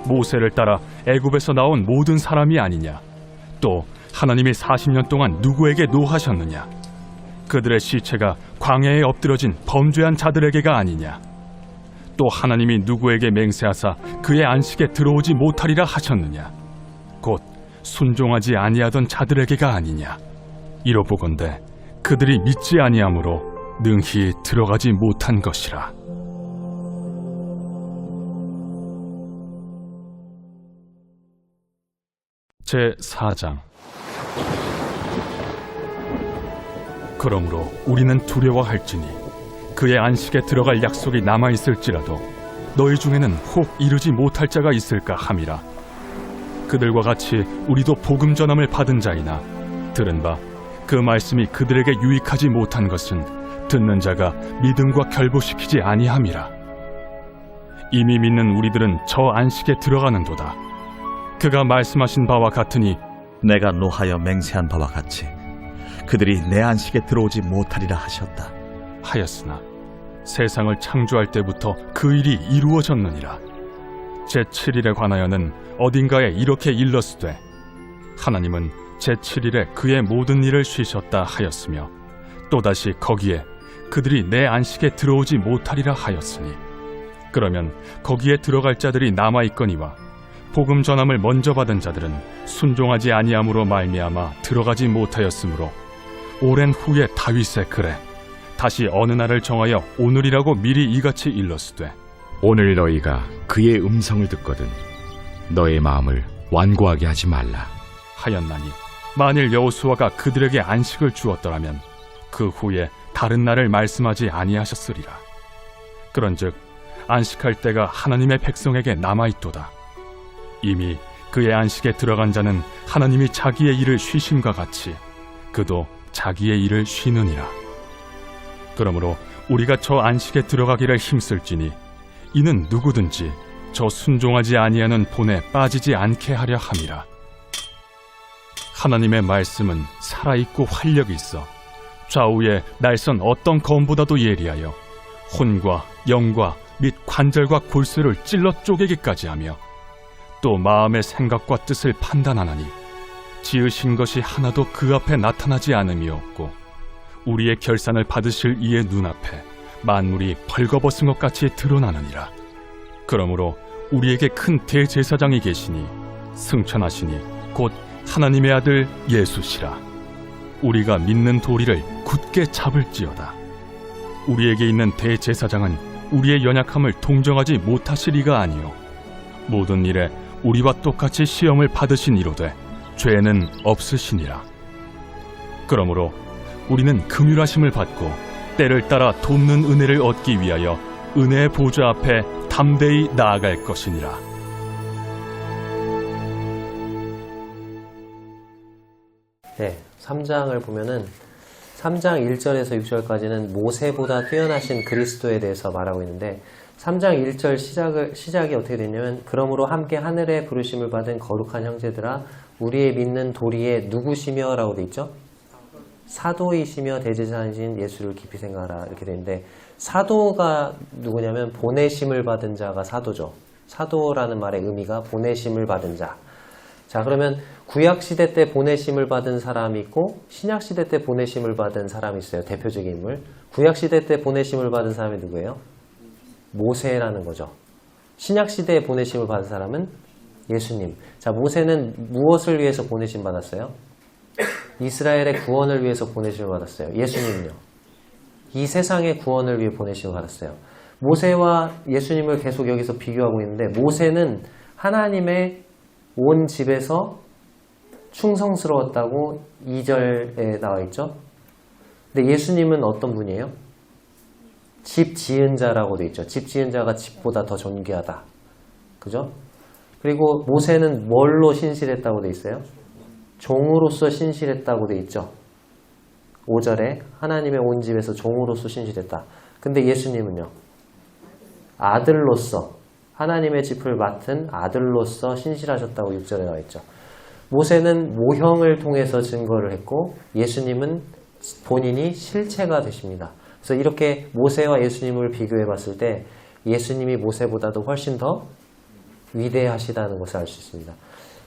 모세를 따라 애굽에서 나온 모든 사람이 아니냐? 또 하나님이 40년 동안 누구에게 노하셨느냐? 그들의 시체가 광야에 엎드러진 범죄한 자들에게가 아니냐? 또 하나님이 누구에게 맹세하사 그의 안식에 들어오지 못하리라 하셨느냐? 곧 순종하지 아니하던 자들에게가 아니냐? 이로보건대 그들이 믿지 아니하므로 능히 들어가지 못한 것이라. 제4장. 그러므로 우리는 두려워할지니 그의 안식에 들어갈 약속이 남아있을지라도 너희 중에는 혹 이루지 못할 자가 있을까 함이라. 그들과 같이 우리도 복음 전함을 받은 자이나 들은 바 그 말씀이 그들에게 유익하지 못한 것은 듣는 자가 믿음과 결부시키지 아니함이라. 이미 믿는 우리들은 저 안식에 들어가는도다. 그가 말씀하신 바와 같으니 내가 노하여 맹세한 바와 같이 그들이 내 안식에 들어오지 못하리라 하셨다. 하였으나 세상을 창조할 때부터 그 일이 이루어졌느니라. 제7일에 관하여는 어딘가에 이렇게 일렀으되 하나님은 제7일에 그의 모든 일을 쉬셨다 하였으며, 또다시 거기에 그들이 내 안식에 들어오지 못하리라 하였으니, 그러면 거기에 들어갈 자들이 남아있거니와 복음 전함을 먼저 받은 자들은 순종하지 아니함으로 말미암아 들어가지 못하였으므로, 오랜 후에 다윗의 글에 다시 어느 날을 정하여 오늘이라고 미리 이같이 일렀으되 오늘 너희가 그의 음성을 듣거든 너의 마음을 완고하게 하지 말라 하였나니, 만일 여호수아가 그들에게 안식을 주었더라면 그 후에 다른 날을 말씀하지 아니하셨으리라. 그런즉 안식할 때가 하나님의 백성에게 남아있도다. 이미 그의 안식에 들어간 자는 하나님이 자기의 일을 쉬심과 같이 그도 자기의 일을 쉬느니라. 그러므로 우리가 저 안식에 들어가기를 힘쓸지니 이는 누구든지 저 순종하지 아니하는 본에 빠지지 않게 하려 함이라. 하나님의 말씀은 살아있고 활력이 있어 좌우에 날선 어떤 검보다도 예리하여 혼과 영과 및 관절과 골수를 찔러 쪼개기까지 하며 또 마음의 생각과 뜻을 판단하나니, 지으신 것이 하나도 그 앞에 나타나지 않음이 없고 우리의 결산을 받으실 이의 눈앞에 만물이 벌거벗은 것 같이 드러나느니라. 그러므로 우리에게 큰 대제사장이 계시니 승천하시니 곧 하나님의 아들 예수시라. 우리가 믿는 도리를 굳게 잡을지어다. 우리에게 있는 대제사장은 우리의 연약함을 동정하지 못하실 이가 아니요 모든 일에 우리와 똑같이 시험을 받으신 이로되 죄는 없으시니라. 그러므로 우리는 긍휼하심을 받고 때를 따라 돕는 은혜를 얻기 위하여 은혜의 보좌 앞에 담대히 나아갈 것이니라. 네, 3장을 보면은 3장 1절에서 6절까지는 모세보다 뛰어나신 그리스도에 대해서 말하고 있는데, 3장 1절 시작이 어떻게 되냐면, 그러므로 함께 하늘에 부르심을 받은 거룩한 형제들아 우리의 믿는 도리에 누구시며 라고 돼 있죠. 사도이시며 대제사장이신 예수를 깊이 생각하라 이렇게 되는데, 사도가 누구냐면 보내심을 받은 자가 사도죠. 사도라는 말의 의미가 보내심을 받은 자. 자, 그러면 구약시대 때 보내심을 받은 사람이 있고 신약시대 때 보내심을 받은 사람이 있어요. 대표적인 인물. 구약시대 때 보내심을 받은 사람이 누구예요? 모세라는 거죠. 신약시대에 보내심을 받은 사람은 예수님. 자, 모세는 무엇을 위해서 보내심 받았어요? 이스라엘의 구원을 위해서 보내심을 받았어요. 예수님은요? 이 세상의 구원을 위해 보내심을 받았어요. 모세와 예수님을 계속 여기서 비교하고 있는데, 모세는 하나님의 온 집에서 충성스러웠다고 2절에 나와 있죠. 근데 예수님은 어떤 분이에요? 집 지은 자라고 돼 있죠. 집 지은 자가 집보다 더 존귀하다. 그죠? 그리고 모세는 뭘로 신실했다고 돼 있어요? 종으로서 신실했다고 돼 있죠. 5절에 하나님의 온 집에서 종으로서 신실했다. 근데 예수님은요? 아들로서 하나님의 집을 맡은 아들로서 신실하셨다고 6절에 나와 있죠. 모세는 모형을 통해서 증거를 했고 예수님은 본인이 실체가 되십니다. 그래서 이렇게 모세와 예수님을 비교해 봤을 때 예수님이 모세보다도 훨씬 더 위대하시다는 것을 알 수 있습니다.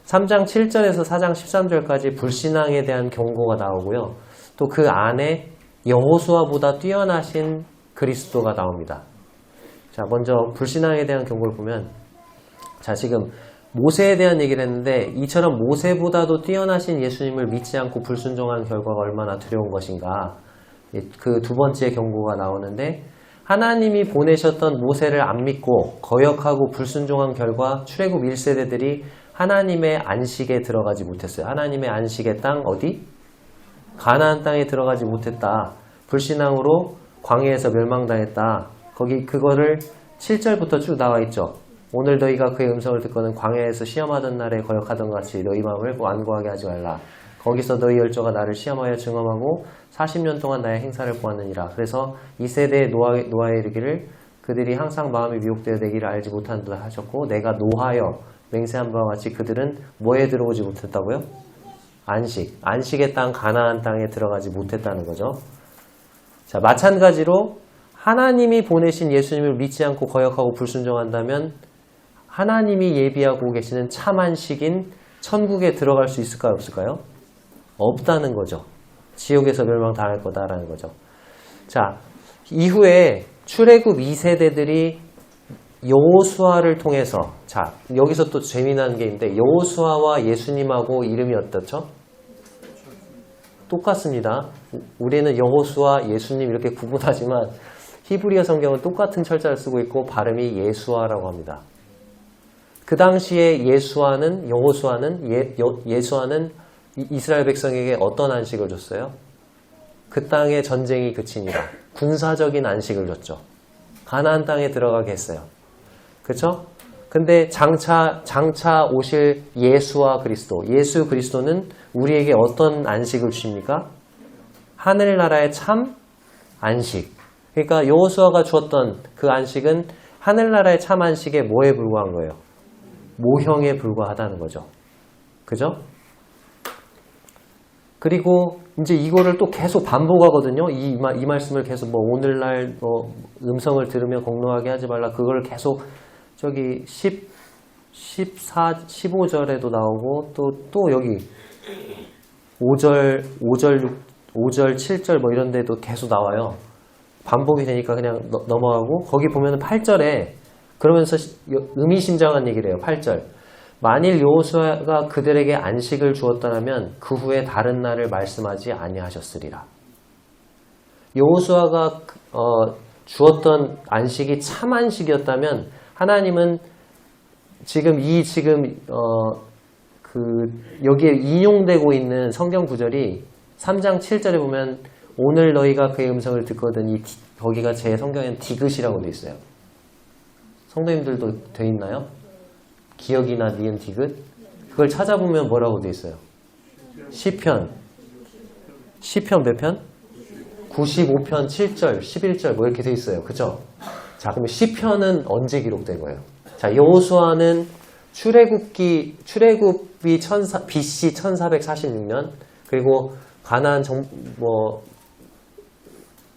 3장 7절에서 4장 13절까지 불신앙에 대한 경고가 나오고요. 또 그 안에 여호수아보다 뛰어나신 그리스도가 나옵니다. 자, 먼저 불신앙에 대한 경고를 보면, 자, 지금 모세에 대한 얘기를 했는데 이처럼 모세보다도 뛰어나신 예수님을 믿지 않고 불순종한 결과가 얼마나 두려운 것인가. 그 두 번째 경고가 나오는데, 하나님이 보내셨던 모세를 안 믿고 거역하고 불순종한 결과 출애굽 1세대들이 하나님의 안식에 들어가지 못했어요. 하나님의 안식의 땅 어디? 가나안 땅에 들어가지 못했다. 불신앙으로 광야에서 멸망당했다. 거기 그거를 7절부터 쭉 나와 있죠. 오늘 너희가 그의 음성을 듣고는 광야에서 시험하던 날에 거역하던 것 같이 너희 마음을 완고하게 하지 말라. 거기서 너희 열조가 나를 시험하여 증험하고 40년 동안 나의 행사를 보았느니라. 그래서 이 세대의 노아에 이르기를 그들이 항상 마음이 미혹되어 내기를 알지 못한다 하셨고, 내가 노하여 맹세한 바와 같이 그들은 뭐에 들어오지 못했다고요? 안식의 땅 가나안 땅에 들어가지 못했다는 거죠. 자, 마찬가지로 하나님이 보내신 예수님을 믿지 않고 거역하고 불순종한다면 하나님이 예비하고 계시는 참 안식인 천국에 들어갈 수 있을까요? 없을까요? 없다는 거죠. 지옥에서 멸망당할 거다라는 거죠. 자, 이후에 출애굽 2세대들이 여호수아를 통해서, 자, 여기서 또 재미난 게 있는데 여호수아와 예수님하고 이름이 어떻죠? 똑같습니다. 우리는 여호수아, 예수님 이렇게 구분하지만 히브리어 성경은 똑같은 철자를 쓰고 있고 발음이 예수아라고 합니다. 그 당시에 예수아는 이스라엘 백성에게 어떤 안식을 줬어요? 그 땅의 전쟁이 그치니라 군사적인 안식을 줬죠. 가나안 땅에 들어가게 했어요. 그렇죠? 근데 장차 오실 예수와 그리스도, 예수 그리스도는 우리에게 어떤 안식을 주십니까? 하늘나라의 참 안식. 그러니까 여호수아가 주었던 그 안식은 하늘나라의 참 안식에 뭐에 불과한 거예요? 모형에 불과하다는 거죠. 그죠? 그리고 이제 이거를 또 계속 반복하거든요. 이 말씀을 계속 오늘날 음성을 들으며 공노하게 하지 말라. 그걸 계속 저기 15절에도 나오고 또 여기 5절, 7절 이런 데도 계속 나와요. 반복이 되니까 그냥 넘어가고, 거기 보면 8절에 그러면서 의미심장한 얘기를 해요. 8절. 만일 여호수아가 그들에게 안식을 주었더라면 그 후에 다른 날을 말씀하지 아니하셨으리라. 여호수아가 주었던 안식이 참 안식이었다면 하나님은 여기에 인용되고 있는 성경 구절이 3장 7절에 보면 오늘 너희가 그의 음성을 듣거든, 거기가 제 성경에는 디귿이라고 돼 있어요. 성도님들도 돼 있나요? 기억이나 니은 디귿? 그걸 찾아보면 뭐라고 돼 있어요? 시편 몇 편? 95편 7절, 11절 이렇게 돼 있어요. 그죠? 자, 그럼 시편은 언제 기록된 거예요? 자, 여호수아는 출애굽이 BC 1446년, 그리고 가나안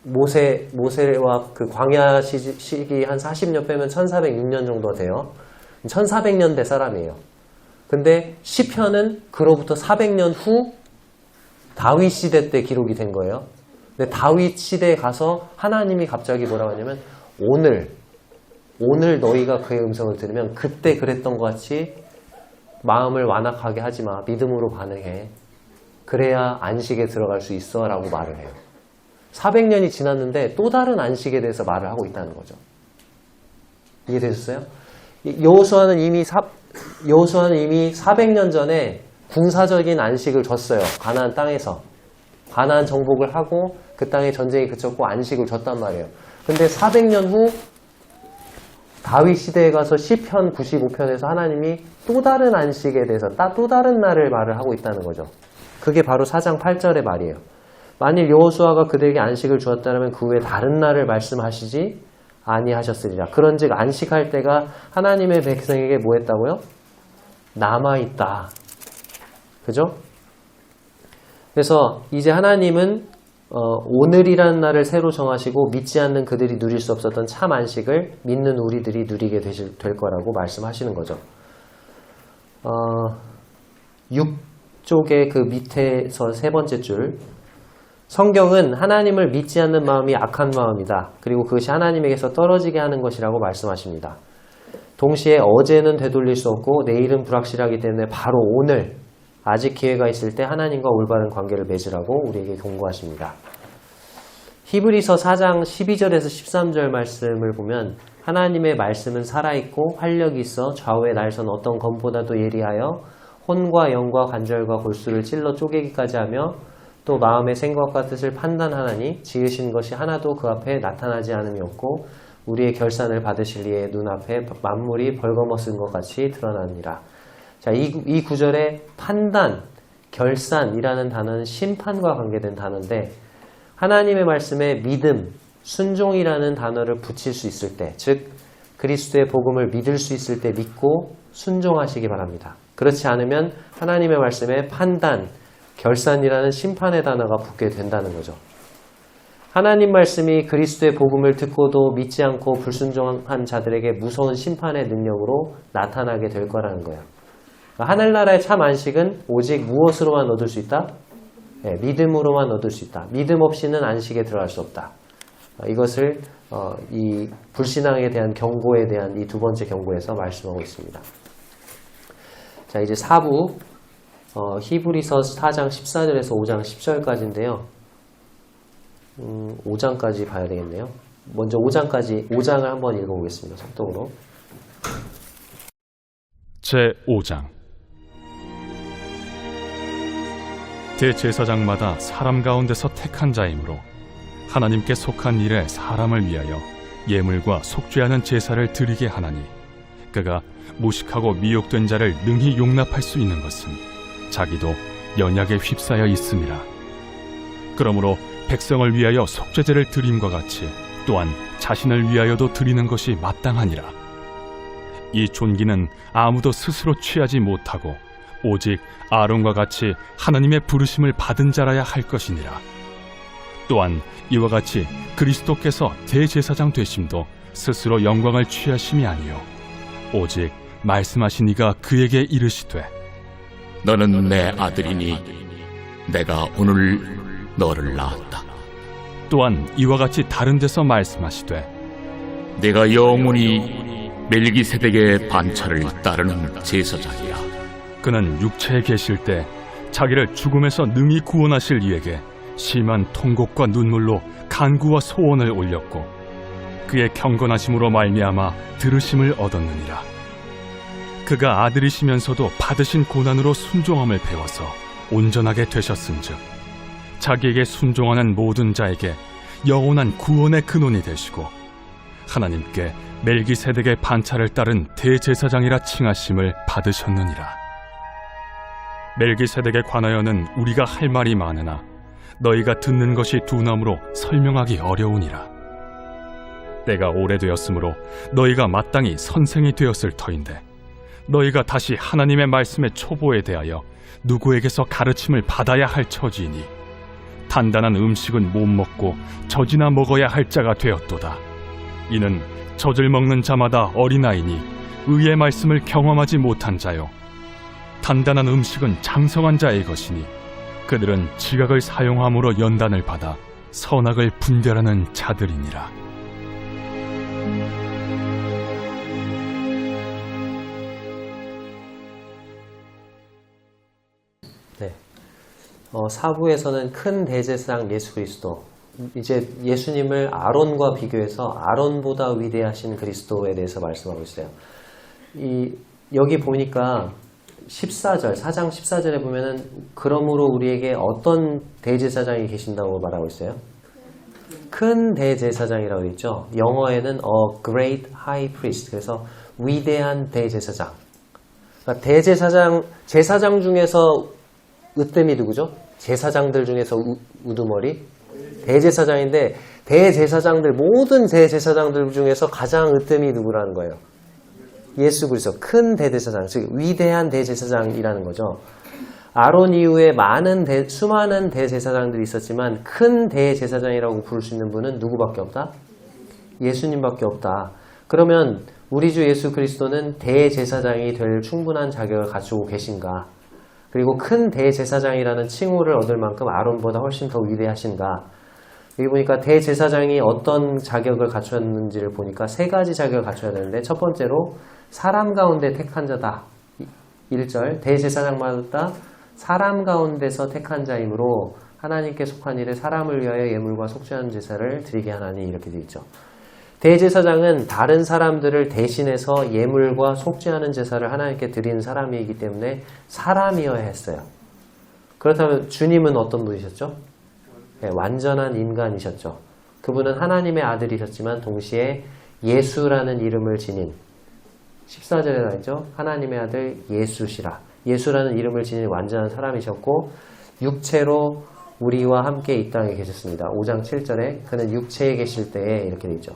모세와 그 광야 시기 한 40년 빼면 1406년 정도 돼요. 1400년대 사람이에요. 근데 시편은 그로부터 400년 후 다윗 시대 때 기록이 된 거예요. 근데 다윗 시대에 가서 하나님이 갑자기 뭐라고 하냐면 오늘 너희가 그의 음성을 들으면 그때 그랬던 것 같이 마음을 완악하게 하지 마. 믿음으로 반응해. 그래야 안식에 들어갈 수 있어 라고 말을 해요. 400년이 지났는데 또 다른 안식에 대해서 말을 하고 있다는 거죠. 이해되셨어요? 여호수아는 이미 여호수아는 이미 400년 전에 군사적인 안식을 줬어요. 가나안 땅에서. 가나안 정복을 하고 그 땅에 전쟁이 그쳤고 안식을 줬단 말이에요. 근데 400년 후 다윗 시대에 가서 시편 95편에서 하나님이 또 다른 안식에 대해서 또 다른 날을 말을 하고 있다는 거죠. 그게 바로 4장 8절의 말이에요. 만일 여호수아가 그들에게 안식을 주었다면 그 후에 다른 날을 말씀하시지 아니하셨으리라. 그런즉 안식할 때가 하나님의 백성에게 뭐 했다고요? 남아있다. 그죠? 그래서 이제 하나님은 오늘이라는 날을 새로 정하시고 믿지 않는 그들이 누릴 수 없었던 참 안식을 믿는 우리들이 누리게 될 거라고 말씀하시는 거죠. 6쪽의 그 밑에서 세 번째 줄, 성경은 하나님을 믿지 않는 마음이 악한 마음이다. 그리고 그것이 하나님에게서 떨어지게 하는 것이라고 말씀하십니다. 동시에 어제는 되돌릴 수 없고 내일은 불확실하기 때문에 바로 오늘 아직 기회가 있을 때 하나님과 올바른 관계를 맺으라고 우리에게 경고하십니다. 히브리서 4장 12절에서 13절 말씀을 보면 하나님의 말씀은 살아있고 활력이 있어 좌우에 날선 어떤 검보다도 예리하여 혼과 영과 관절과 골수를 찔러 쪼개기까지 하며 또 마음의 생각과 뜻을 판단하나니 지으신 것이 하나도 그 앞에 나타나지 않음이 없고 우리의 결산을 받으실 이의 눈앞에 만물이 벌거벗은 것 같이 드러나니라. 자, 이 구절에 판단, 결산이라는 단어는 심판과 관계된 단어인데 하나님의 말씀에 믿음, 순종이라는 단어를 붙일 수 있을 때, 즉 그리스도의 복음을 믿을 수 있을 때 믿고 순종하시기 바랍니다. 그렇지 않으면 하나님의 말씀에 판단, 결산이라는 심판의 단어가 붙게 된다는 거죠. 하나님 말씀이 그리스도의 복음을 듣고도 믿지 않고 불순종한 자들에게 무서운 심판의 능력으로 나타나게 될 거라는 거예요. 하늘나라의 참 안식은 오직 무엇으로만 얻을 수 있다? 네, 믿음으로만 얻을 수 있다. 믿음 없이는 안식에 들어갈 수 없다. 이것을 이 불신앙에 대한 경고에 대한 이 두 번째 경고에서 말씀하고 있습니다. 자, 이제 4부 히브리서 4장 14절에서 5장 10절까지인데요. 5장까지 봐야 되겠네요. 먼저 5장을 한번 읽어보겠습니다. 속독으로. 제5장 대제사장마다 사람 가운데서 택한 자이므로 하나님께 속한 일에 사람을 위하여 예물과 속죄하는 제사를 드리게 하나니 그가 무식하고 미혹된 자를 능히 용납할 수 있는 것은 자기도 연약에 휩싸여 있음이라. 그러므로 백성을 위하여 속죄제를 드림과 같이 또한 자신을 위하여도 드리는 것이 마땅하니라. 이 존귀는 아무도 스스로 취하지 못하고 오직 아론과 같이 하나님의 부르심을 받은 자라야 할 것이니라. 또한 이와 같이 그리스도께서 대제사장 되심도 스스로 영광을 취하심이 아니요 오직 말씀하신 이가 그에게 이르시되 너는 내 아들이니 내가 오늘 너를 낳았다. 또한 이와 같이 다른 데서 말씀하시되 내가 영원히 멜기세덱의 반차를 따르는 제사장이야. 그는 육체에 계실 때 자기를 죽음에서 능히 구원하실 이에게 심한 통곡과 눈물로 간구와 소원을 올렸고 그의 경건하심으로 말미암아 들으심을 얻었느니라. 그가 아들이시면서도 받으신 고난으로 순종함을 배워서 온전하게 되셨은즉 자기에게 순종하는 모든 자에게 영원한 구원의 근원이 되시고 하나님께 멜기세덱의 반차를 따른 대제사장이라 칭하심을 받으셨느니라. 멜기세덱에 관하여는 우리가 할 말이 많으나 너희가 듣는 것이 둔함으로 설명하기 어려우니라. 때가 오래되었으므로 너희가 마땅히 선생이 되었을 터인데 너희가 다시 하나님의 말씀의 초보에 대하여 누구에게서 가르침을 받아야 할 처지이니 단단한 음식은 못 먹고 젖이나 먹어야 할 자가 되었도다. 이는 젖을 먹는 자마다 어린아이니 의의 말씀을 경험하지 못한 자요 단단한 음식은 장성한 자의 것이니 그들은 지각을 사용함으로 연단을 받아 선악을 분별하는 자들이니라. 네. 4부에서는 큰 대제사장 예수 그리스도, 이제 예수님을 아론과 비교해서 아론보다 위대하신 그리스도에 대해서 말씀하고 있어요. 이 여기 보니까 14절, 4장 14절에 보면은 그러므로 우리에게 어떤 대제사장이 계신다고 말하고 있어요? 큰 대제사장이라고 되어 있죠. 영어에는 a great high priest. 그래서 위대한 대제사장. 그러니까 대제사장, 제사장 중에서 으뜸이 누구죠? 제사장들 중에서 우두머리? 대제사장인데 대제사장들, 모든 대제사장들 중에서 가장 으뜸이 누구라는 거예요? 예수 그리스도, 큰 대제사장, 즉 위대한 대제사장이라는 거죠. 아론 이후에 수많은 대제사장들이 있었지만 큰 대제사장이라고 부를 수 있는 분은 누구밖에 없다? 예수님밖에 없다. 그러면 우리 주 예수 그리스도는 대제사장이 될 충분한 자격을 갖추고 계신가? 그리고 큰 대제사장이라는 칭호를 얻을 만큼 아론보다 훨씬 더 위대하신가? 여기 보니까 대제사장이 어떤 자격을 갖추었는지를 보니까 세 가지 자격을 갖춰야 되는데, 첫 번째로 사람 가운데 택한 자다. 1절, 대제사장마다 사람 가운데서 택한 자이므로 하나님께 속한 일에 사람을 위하여 예물과 속죄하는 제사를 드리게 하나니, 이렇게 되어 있죠. 대제사장은 다른 사람들을 대신해서 예물과 속죄하는 제사를 하나님께 드리는 사람이기 때문에 사람이어야 했어요. 그렇다면 주님은 어떤 분이셨죠? 네, 완전한 인간이셨죠. 그분은 하나님의 아들이셨지만 동시에 예수라는 이름을 지닌, 14절에 나있죠. 하나님의 아들 예수시라. 예수라는 이름을 지닌 완전한 사람이셨고 육체로 우리와 함께 이 땅에 계셨습니다. 5장 7절에 그는 육체에 계실 때에 이렇게 되어 있죠.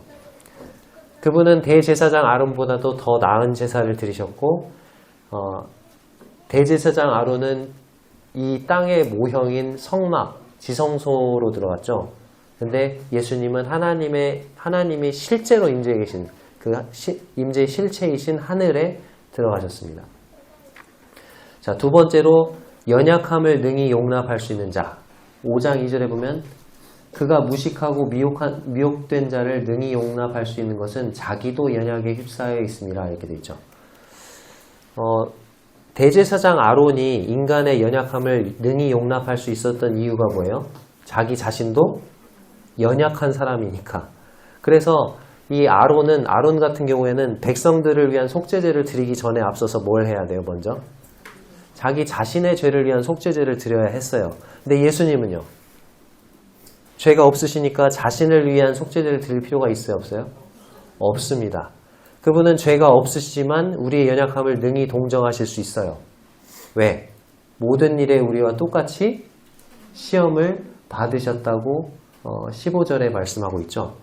그분은 대제사장 아론보다도 더 나은 제사를 드리셨고, 대제사장 아론은 이 땅의 모형인 성막, 지성소로 들어갔죠. 근데 예수님은 하나님이 실제로 임재해 계신 그 임재의 실체이신 하늘에 들어가셨습니다. 자, 두 번째로 연약함을 능히 용납할 수 있는 자. 5장 2절에 보면 그가 무식하고 미혹된 자를 능히 용납할 수 있는 것은 자기도 연약에 휩싸여 있습니다. 이렇게 되어 있죠. 대제사장 아론이 인간의 연약함을 능히 용납할 수 있었던 이유가 뭐예요? 자기 자신도 연약한 사람이니까. 그래서 이 아론 같은 경우에는 백성들을 위한 속죄제를 드리기 전에 앞서서 뭘 해야 돼요? 먼저 자기 자신의 죄를 위한 속죄제를 드려야 했어요. 근데 예수님은요, 죄가 없으시니까 자신을 위한 속죄제를 드릴 필요가 있어요? 없어요? 없습니다. 그분은 죄가 없으시지만 우리의 연약함을 능히 동정하실 수 있어요. 왜? 모든 일에 우리와 똑같이 시험을 받으셨다고 15절에 말씀하고 있죠.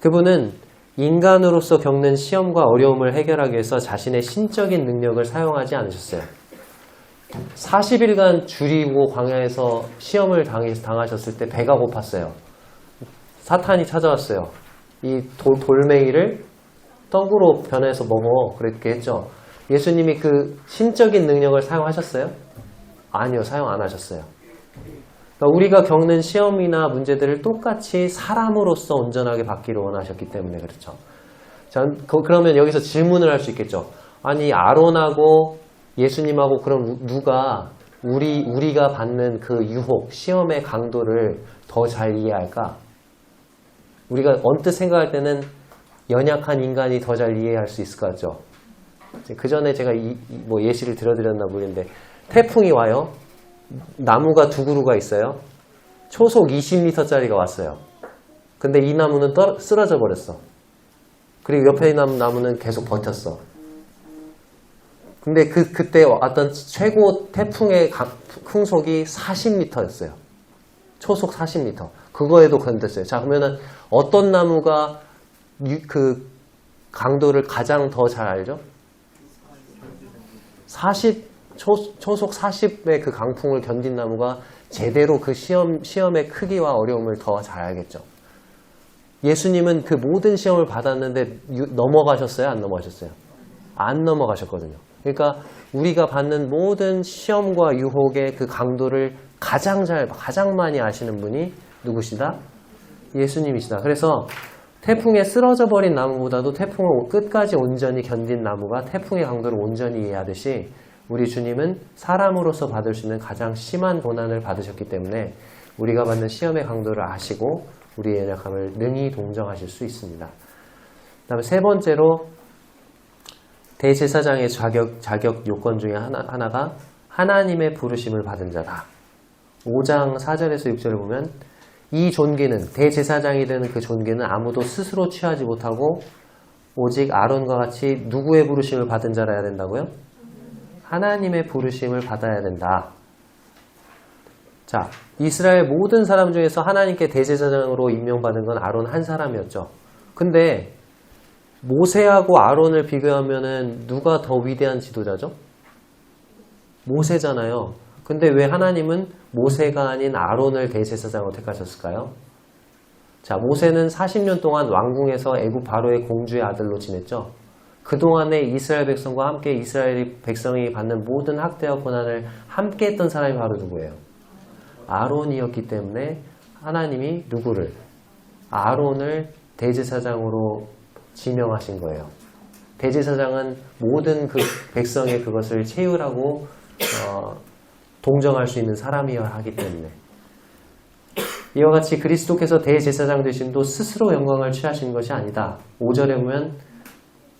그분은 인간으로서 겪는 시험과 어려움을 해결하기 위해서 자신의 신적인 능력을 사용하지 않으셨어요. 40일간 줄이고 광야에서 시험을 당하셨을 때 배가 고팠어요. 사탄이 찾아왔어요. 이 돌멩이를 떡으로 변해서 먹어, 그렇게 했죠. 예수님이 그 신적인 능력을 사용하셨어요? 아니요, 사용 안 하셨어요. 그러니까 우리가 겪는 시험이나 문제들을 똑같이 사람으로서 온전하게 받기를 원하셨기 때문에 그렇죠. 자, 그러면 여기서 질문을 할 수 있겠죠. 아니, 아론하고 예수님하고 그럼 누가 우리가 받는 그 유혹, 시험의 강도를 더 잘 이해할까? 우리가 언뜻 생각할 때는 연약한 인간이 더 잘 이해할 수 있을 것 같죠. 그 전에 제가 뭐 예시를 들어드렸나 모르겠는데, 태풍이 와요. 나무가 두 그루가 있어요. 초속 20m짜리가 왔어요. 근데 이 나무는 쓰러져 버렸어. 그리고 옆에 있는 나무는 계속 버텼어. 근데 그때 왔던 최고 태풍의 풍속이 40m였어요. 초속 40m. 그거에도 건졌어요. 자, 그러면은 어떤 나무가 그 강도를 가장 더 잘 알죠? 초속 40의 그 강풍을 견딘 나무가 제대로 그 시험의 크기와 어려움을 더 잘 알겠죠. 예수님은 그 모든 시험을 받았는데 넘어가셨어요? 안 넘어가셨어요? 안 넘어가셨거든요. 그러니까 우리가 받는 모든 시험과 유혹의 그 강도를 가장 많이 아시는 분이 누구시다? 예수님이시다. 그래서 태풍에 쓰러져 버린 나무보다도 태풍을 끝까지 온전히 견딘 나무가 태풍의 강도를 온전히 이해하듯이 우리 주님은 사람으로서 받을 수 있는 가장 심한 고난을 받으셨기 때문에 우리가 받는 시험의 강도를 아시고 우리의 연약함을 능히 동정하실 수 있습니다. 그 다음에 세 번째로 대제사장의 자격 요건 중에 하나가 하나님의 부르심을 받은 자다. 5장 4절에서 6절을 보면 이 존귀는, 대제사장이 되는 그 존귀는 아무도 스스로 취하지 못하고 오직 아론과 같이 누구의 부르심을 받은 자라야 된다고요? 하나님의 부르심을 받아야 된다. 자, 이스라엘 모든 사람 중에서 하나님께 대제사장으로 임명받은 건 아론 한 사람이었죠. 근데 모세하고 아론을 비교하면은 누가 더 위대한 지도자죠? 모세잖아요. 근데 왜 하나님은 모세가 아닌 아론을 대제사장으로 택하셨을까요? 자, 모세는 40년 동안 왕궁에서 애굽 바로의 공주의 아들로 지냈죠. 그동안에 이스라엘 백성과 함께 이스라엘 백성이 받는 모든 학대와 고난을 함께 했던 사람이 바로 누구예요? 아론이었기 때문에 하나님이 누구를? 아론을 대제사장으로 지명하신 거예요. 대제사장은 모든 그 백성의 그것을 채우라고 동정할 수 있는 사람이어야 하기 때문에 이와 같이 그리스도께서 대제사장 되심도 스스로 영광을 취하신 것이 아니다. 5절에 보면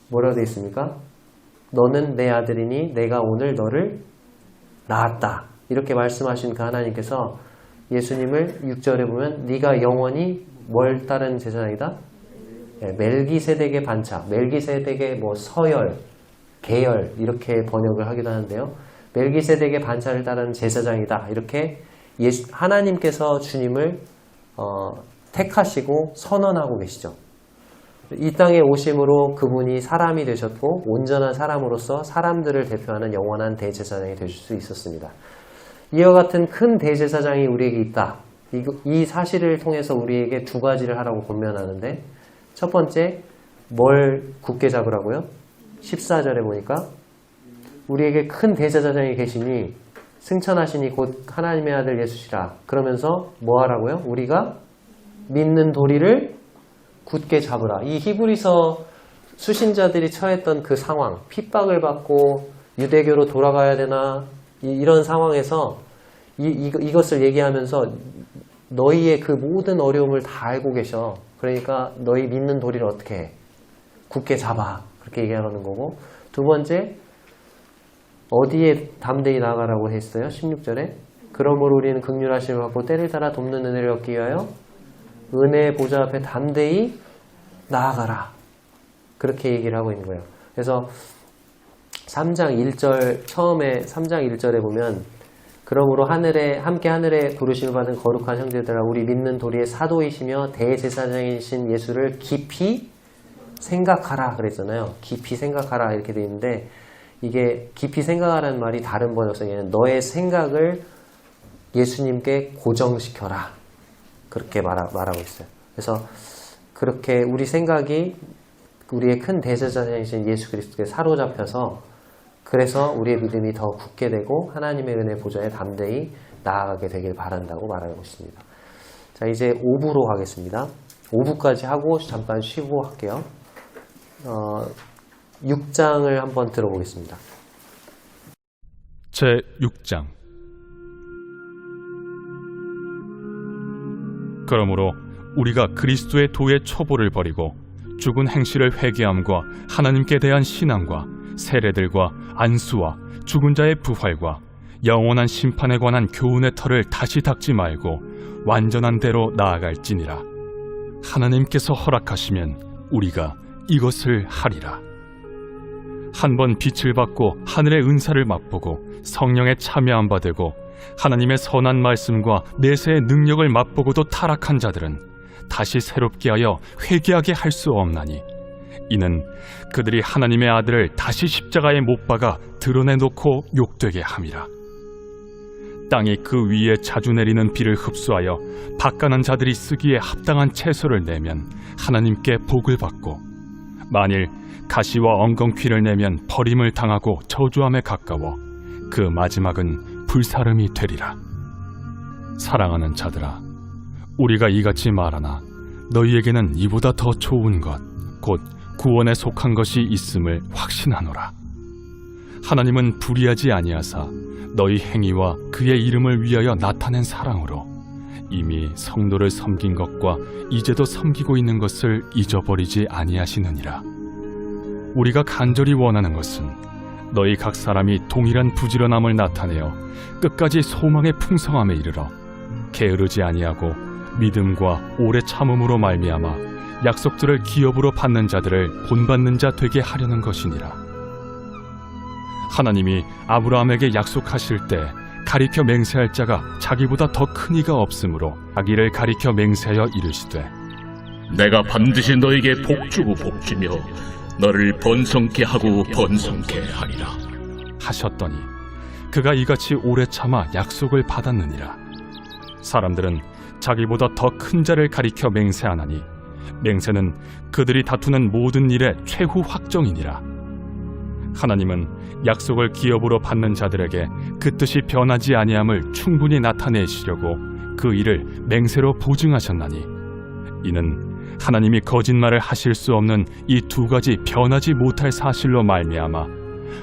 뭐라고 되어 있습니까? 너는 내 아들이니 내가 오늘 너를 낳았다. 이렇게 말씀하신 그 하나님께서 예수님을 6절에 보면 네가 영원히 뭘 따른 제사장이다? 네, 멜기세덱의 반차, 멜기세덱의 뭐 서열, 계열 이렇게 번역을 하기도 하는데요. 멜기세덱의 반차를 따른 제사장이다. 이렇게 하나님께서 주님을 택하시고 선언하고 계시죠. 이 땅에 오심으로 그분이 사람이 되셨고 온전한 사람으로서 사람들을 대표하는 영원한 대제사장이 되실 수 있었습니다. 이와 같은 큰 대제사장이 우리에게 있다. 이 사실을 통해서 우리에게 두 가지를 하라고 권면하는데 첫 번째, 뭘 굳게 잡으라고요? 14절에 보니까 우리에게 큰 대제사장이 계시니 승천하시니 곧 하나님의 아들 예수시라. 그러면서 뭐 하라고요? 우리가 믿는 도리를 굳게 잡으라. 이 히브리서 수신자들이 처했던 그 상황, 핍박을 받고 유대교로 돌아가야 되나 이런 상황에서 이것을 얘기하면서 너희의 그 모든 어려움을 다 알고 계셔. 그러니까 너희 믿는 도리를 어떻게 해? 굳게 잡아. 그렇게 얘기하는 거고, 두 번째, 어디에 담대히 나아가라고 했어요? 16절에 그러므로 우리는 긍휼하심을 받고 때를 따라 돕는 은혜를 얻기 위하여 은혜의 보좌 앞에 담대히 나아가라. 그렇게 얘기를 하고 있는 거예요. 그래서 3장 1절 처음에 3장 1절에 보면 그러므로 함께 하늘에 부르심을 받은 거룩한 형제들아 우리 믿는 도리의 사도이시며 대제사장이신 예수를 깊이 생각하라 그랬잖아요. 깊이 생각하라 이렇게 돼 있는데 이게 깊이 생각하라는 말이 다른 번역성에는 너의 생각을 예수님께 고정시켜라. 그렇게 말하고 있어요. 그래서 그렇게 우리 생각이 우리의 큰 대제사장이신 예수 그리스도께 사로잡혀서 그래서 우리의 믿음이 더 굳게 되고 하나님의 은혜 보좌에 담대히 나아가게 되길 바란다고 말하고 있습니다. 자, 이제 5부로 가겠습니다. 5부까지 하고 잠깐 쉬고 할게요. 6장을 한번 들어보겠습니다. 제6장 그러므로 우리가 그리스도의 도의 초보를 버리고 죽은 행실을 회개함과 하나님께 대한 신앙과 세례들과 안수와 죽은 자의 부활과 영원한 심판에 관한 교훈의 털을 다시 닦지 말고 완전한 대로 나아갈지니라. 하나님께서 허락하시면 우리가 이것을 하리라. 한번 빛을 받고 하늘의 은사를 맛보고 성령에 참여한 바 되고 하나님의 선한 말씀과 내세의 능력을 맛보고도 타락한 자들은 다시 새롭게 하여 회개하게 할 수 없나니 이는 그들이 하나님의 아들을 다시 십자가에 못 박아 드러내놓고 욕되게 함이라. 땅이 그 위에 자주 내리는 비를 흡수하여 바가난 자들이 쓰기에 합당한 채소를 내면 하나님께 복을 받고 만일 가시와 엉겅퀴를 내면 버림을 당하고 저주함에 가까워 그 마지막은 불사름이 되리라. 사랑하는 자들아, 우리가 이같이 말하나 너희에게는 이보다 더 좋은 것 곧 구원에 속한 것이 있음을 확신하노라. 하나님은 불의하지 아니하사 너희 행위와 그의 이름을 위하여 나타낸 사랑으로 이미 성도를 섬긴 것과 이제도 섬기고 있는 것을 잊어버리지 아니하시느니라. 우리가 간절히 원하는 것은 너희 각 사람이 동일한 부지런함을 나타내어 끝까지 소망의 풍성함에 이르러 게으르지 아니하고 믿음과 오래 참음으로 말미암아 약속들을 기업으로 받는 자들을 본받는 자 되게 하려는 것이니라. 하나님이 아브라함에게 약속하실 때 가리켜 맹세할 자가 자기보다 더 큰 이가 없으므로 자기를 가리켜 맹세하여 이르시되 내가 반드시 너에게 복주고 복주며 너를 번성케 하고 번성케 하리라 하셨더니 그가 이같이 오래 참아 약속을 받았느니라. 사람들은 자기보다 더 큰 자를 가리켜 맹세하나니 맹세는 그들이 다투는 모든 일의 최후 확정이니라. 하나님은 약속을 기업으로 받는 자들에게 그 뜻이 변하지 아니함을 충분히 나타내시려고 그 일을 맹세로 보증하셨나니 이는 하나님이 거짓말을 하실 수 없는 이 두 가지 변하지 못할 사실로 말미암아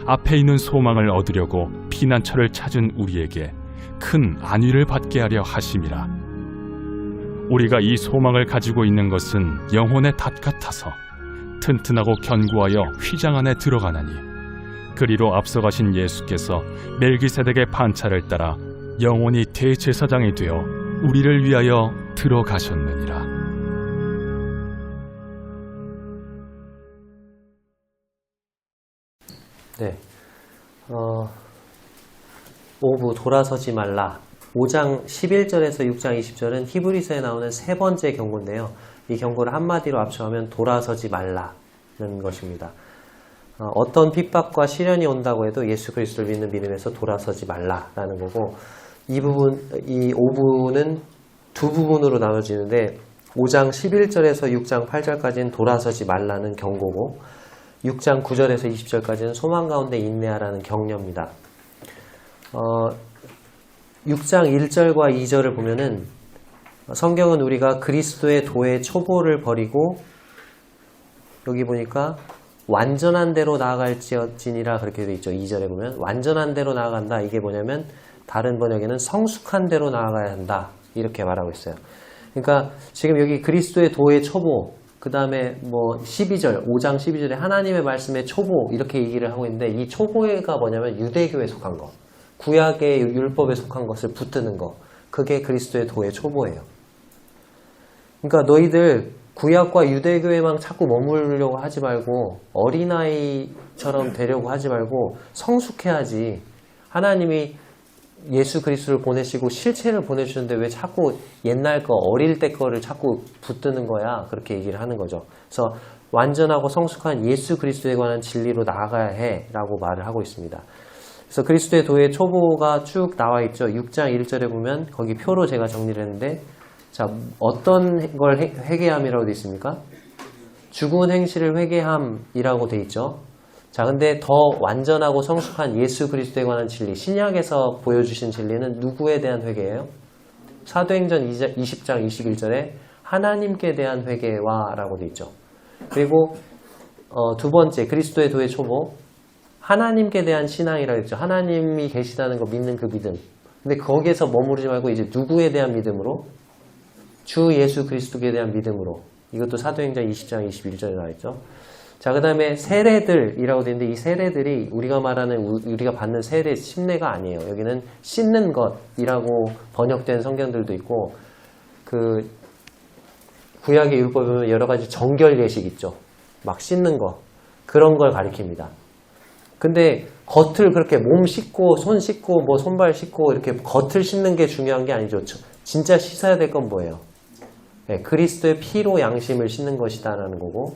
앞에 있는 소망을 얻으려고 피난처를 찾은 우리에게 큰 안위를 받게 하려 하심이라. 우리가 이 소망을 가지고 있는 것은 영혼의 닷 같아서 튼튼하고 견고하여 휘장 안에 들어가나니 그리로 앞서가신 예수께서 멜기세덱의 판차를 따라 영원히 대제사장이 되어 우리를 위하여 들어가셨느니라. 네. 5부 돌아서지 말라. 5장 11절에서 6장 20절은 히브리서에 나오는 세 번째 경고인데요. 이 경고를 한마디로 합쳐하면 돌아서지 말라는 것입니다. 어떤 핍박과 시련이 온다고 해도 예수 그리스도를 믿는 믿음에서 돌아서지 말라라는 거고, 이 5부는 두 부분으로 나눠지는데 5장 11절에서 6장 8절까지는 돌아서지 말라는 경고고 6장 9절에서 20절까지는 소망 가운데 인내하라는 격려입니다. 6장 1절과 2절을 보면은 성경은 우리가 그리스도의 도의 초보를 버리고 여기 보니까 완전한 대로 나아갈지어지니라 그렇게 되어 있죠. 2절에 보면 완전한 대로 나아간다. 이게 뭐냐면 다른 번역에는 성숙한 대로 나아가야 한다. 이렇게 말하고 있어요. 그러니까 지금 여기 그리스도의 도의 초보, 그 다음에 뭐 12절, 5장 12절에 하나님의 말씀의 초보 이렇게 얘기를 하고 있는데 이 초보가 뭐냐면 유대교에 속한 거, 구약의 율법에 속한 것을 붙드는 거, 그게 그리스도의 도의 초보예요. 그러니까 너희들 구약과 유대교에만 자꾸 머무르려고 하지 말고 어린아이처럼 되려고 하지 말고 성숙해야지. 하나님이 예수 그리스도를 보내시고 실체를 보내주셨는데 왜 자꾸 옛날 거 어릴 때 거를 자꾸 붙드는 거야. 그렇게 얘기를 하는 거죠. 그래서 완전하고 성숙한 예수 그리스도에 관한 진리로 나아가야 해 라고 말을 하고 있습니다. 그래서 그리스도의 도의 초보가 쭉 나와 있죠. 6장 1절에 보면 거기 표로 제가 정리를 했는데, 자, 어떤 걸 회개함이라고 되어 있습니까? 죽은 행실을 회개함이라고 되어 있죠. 자, 근데 더 완전하고 성숙한 예수 그리스도에 관한 진리, 신약에서 보여주신 진리는 누구에 대한 회개예요? 사도행전 20장 21절에 하나님께 대한 회개와 라고 되어 있죠. 그리고 두 번째, 그리스도의 도의 초보, 하나님께 대한 신앙이라고 했죠. 하나님이 계시다는 거 믿는 그 믿음. 근데 거기에서 머무르지 말고 이제 누구에 대한 믿음으로? 주 예수 그리스도에 대한 믿음으로. 이것도 사도행전 20장 21절에 나와 있죠. 자, 그 다음에 세례들이라고 되어 있는데 이 세례들이 우리가 말하는 우리가 받는 세례 침례가 아니에요. 여기는 씻는 것이라고 번역된 성경들도 있고, 그 구약의 율법에 보면 여러 가지 정결 예식 있죠. 막 씻는 거, 그런 걸 가리킵니다. 근데 겉을 그렇게 몸 씻고 손 씻고 뭐 손발 씻고 이렇게 겉을 씻는 게 중요한 게 아니죠. 진짜 씻어야 될 건 뭐예요? 네, 그리스도의 피로 양심을 씻는 것이다라는 거고,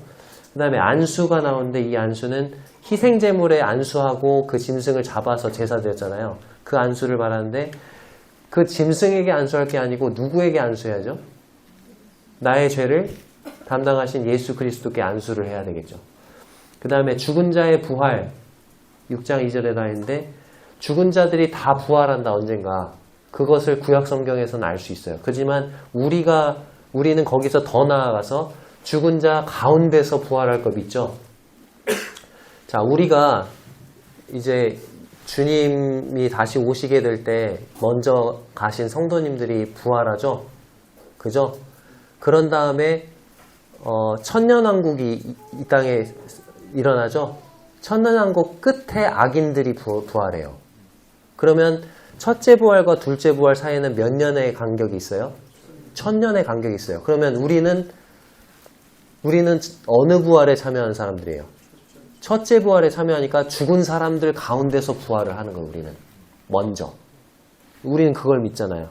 그 다음에 안수가 나오는데 이 안수는 희생제물에 안수하고 그 짐승을 잡아서 제사드렸잖아요. 그 안수를 말하는데 그 짐승에게 안수할 게 아니고 누구에게 안수해야죠? 나의 죄를 담당하신 예수 그리스도께 안수를 해야 되겠죠. 그 다음에 죽은 자의 부활, 6장 2절에 나와 있는데 죽은 자들이 다 부활한다 언젠가. 그것을 구약 성경에서는 알 수 있어요. 그렇지만 우리는 거기서 더 나아가서 죽은 자 가운데서 부활할 거 믿죠? 자, 우리가 이제 주님이 다시 오시게 될 때 먼저 가신 성도님들이 부활하죠? 그죠? 그런 다음에 천년왕국이 이 땅에 일어나죠. 천년왕국 끝에 악인들이 부활해요. 그러면 첫째 부활과 둘째 부활 사이에는 몇 년의 간격이 있어요? 1000년의 간격이 있어요. 그러면 우리는 어느 부활에 참여한 사람들이에요? 첫째 부활에 참여하니까 죽은 사람들 가운데서 부활을 하는 거예요. 우리는 먼저. 우리는 그걸 믿잖아요.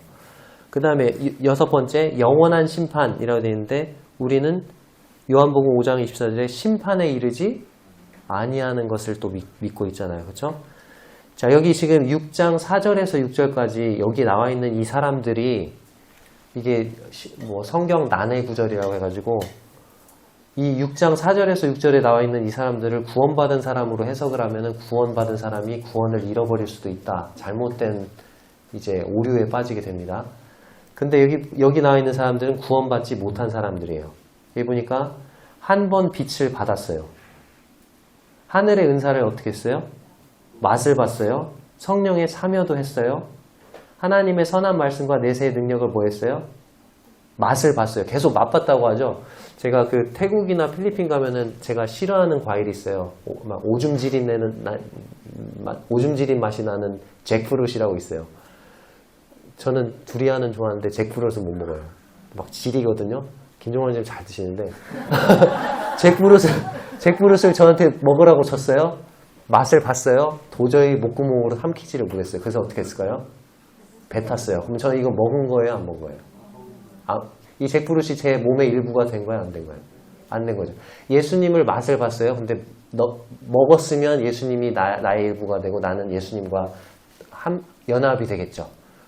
그 다음에 6번째 영원한 심판이라고 되어 있는데 우리는 요한복음 5장 24절에 심판에 이르지 아니하는 것을 또 믿고 있잖아요. 그렇죠? 자, 여기 지금 6장 4절에서 6절까지 여기 나와 있는 이 사람들이 이게 뭐 성경 난해 구절이라고 해가지고 이 6장 4절에서 6절에 나와 있는 이 사람들을 구원받은 사람으로 해석을 하면은 구원받은 사람이 구원을 잃어버릴 수도 있다. 잘못된 이제 오류에 빠지게 됩니다. 근데 여기 나와 있는 사람들은 구원받지 못한 사람들이에요. 여기 보니까 한 번 빛을 받았어요. 하늘의 은사를 어떻게 했어요? 맛을 봤어요. 성령의 참여도 했어요. 하나님의 선한 말씀과 내세의 능력을 뭐 했어요? 맛을 봤어요. 계속 맛봤다고 하죠. 제가 그 태국이나 필리핀 가면은 제가 싫어하는 과일이 있어요. 막 오줌 지린 맛이 나는 잭프루트이라고 있어요. 저는 두리안은 좋아하는데 잭프루트은 못 먹어요. 막 지리거든요. 김종환님 잘 드시는데 잭프루트를 저한테 먹으라고 쳤어요. 맛을 봤어요. 도저히 목구멍으로 삼키지를 못했어요. 그래서 어떻게 했을까요? 뱉었어요. 그럼 저는 이거 먹은 거예요? 안 먹은 거예요? 이 잭프루트이 제 몸의 일부가 된 거예요? 안 된 거예요? 안 된 거죠. 예수님을 맛을 봤어요. 근데 먹었으면 예수님이 나의 일부가 되고 나는 예수님과 연합이 되겠죠.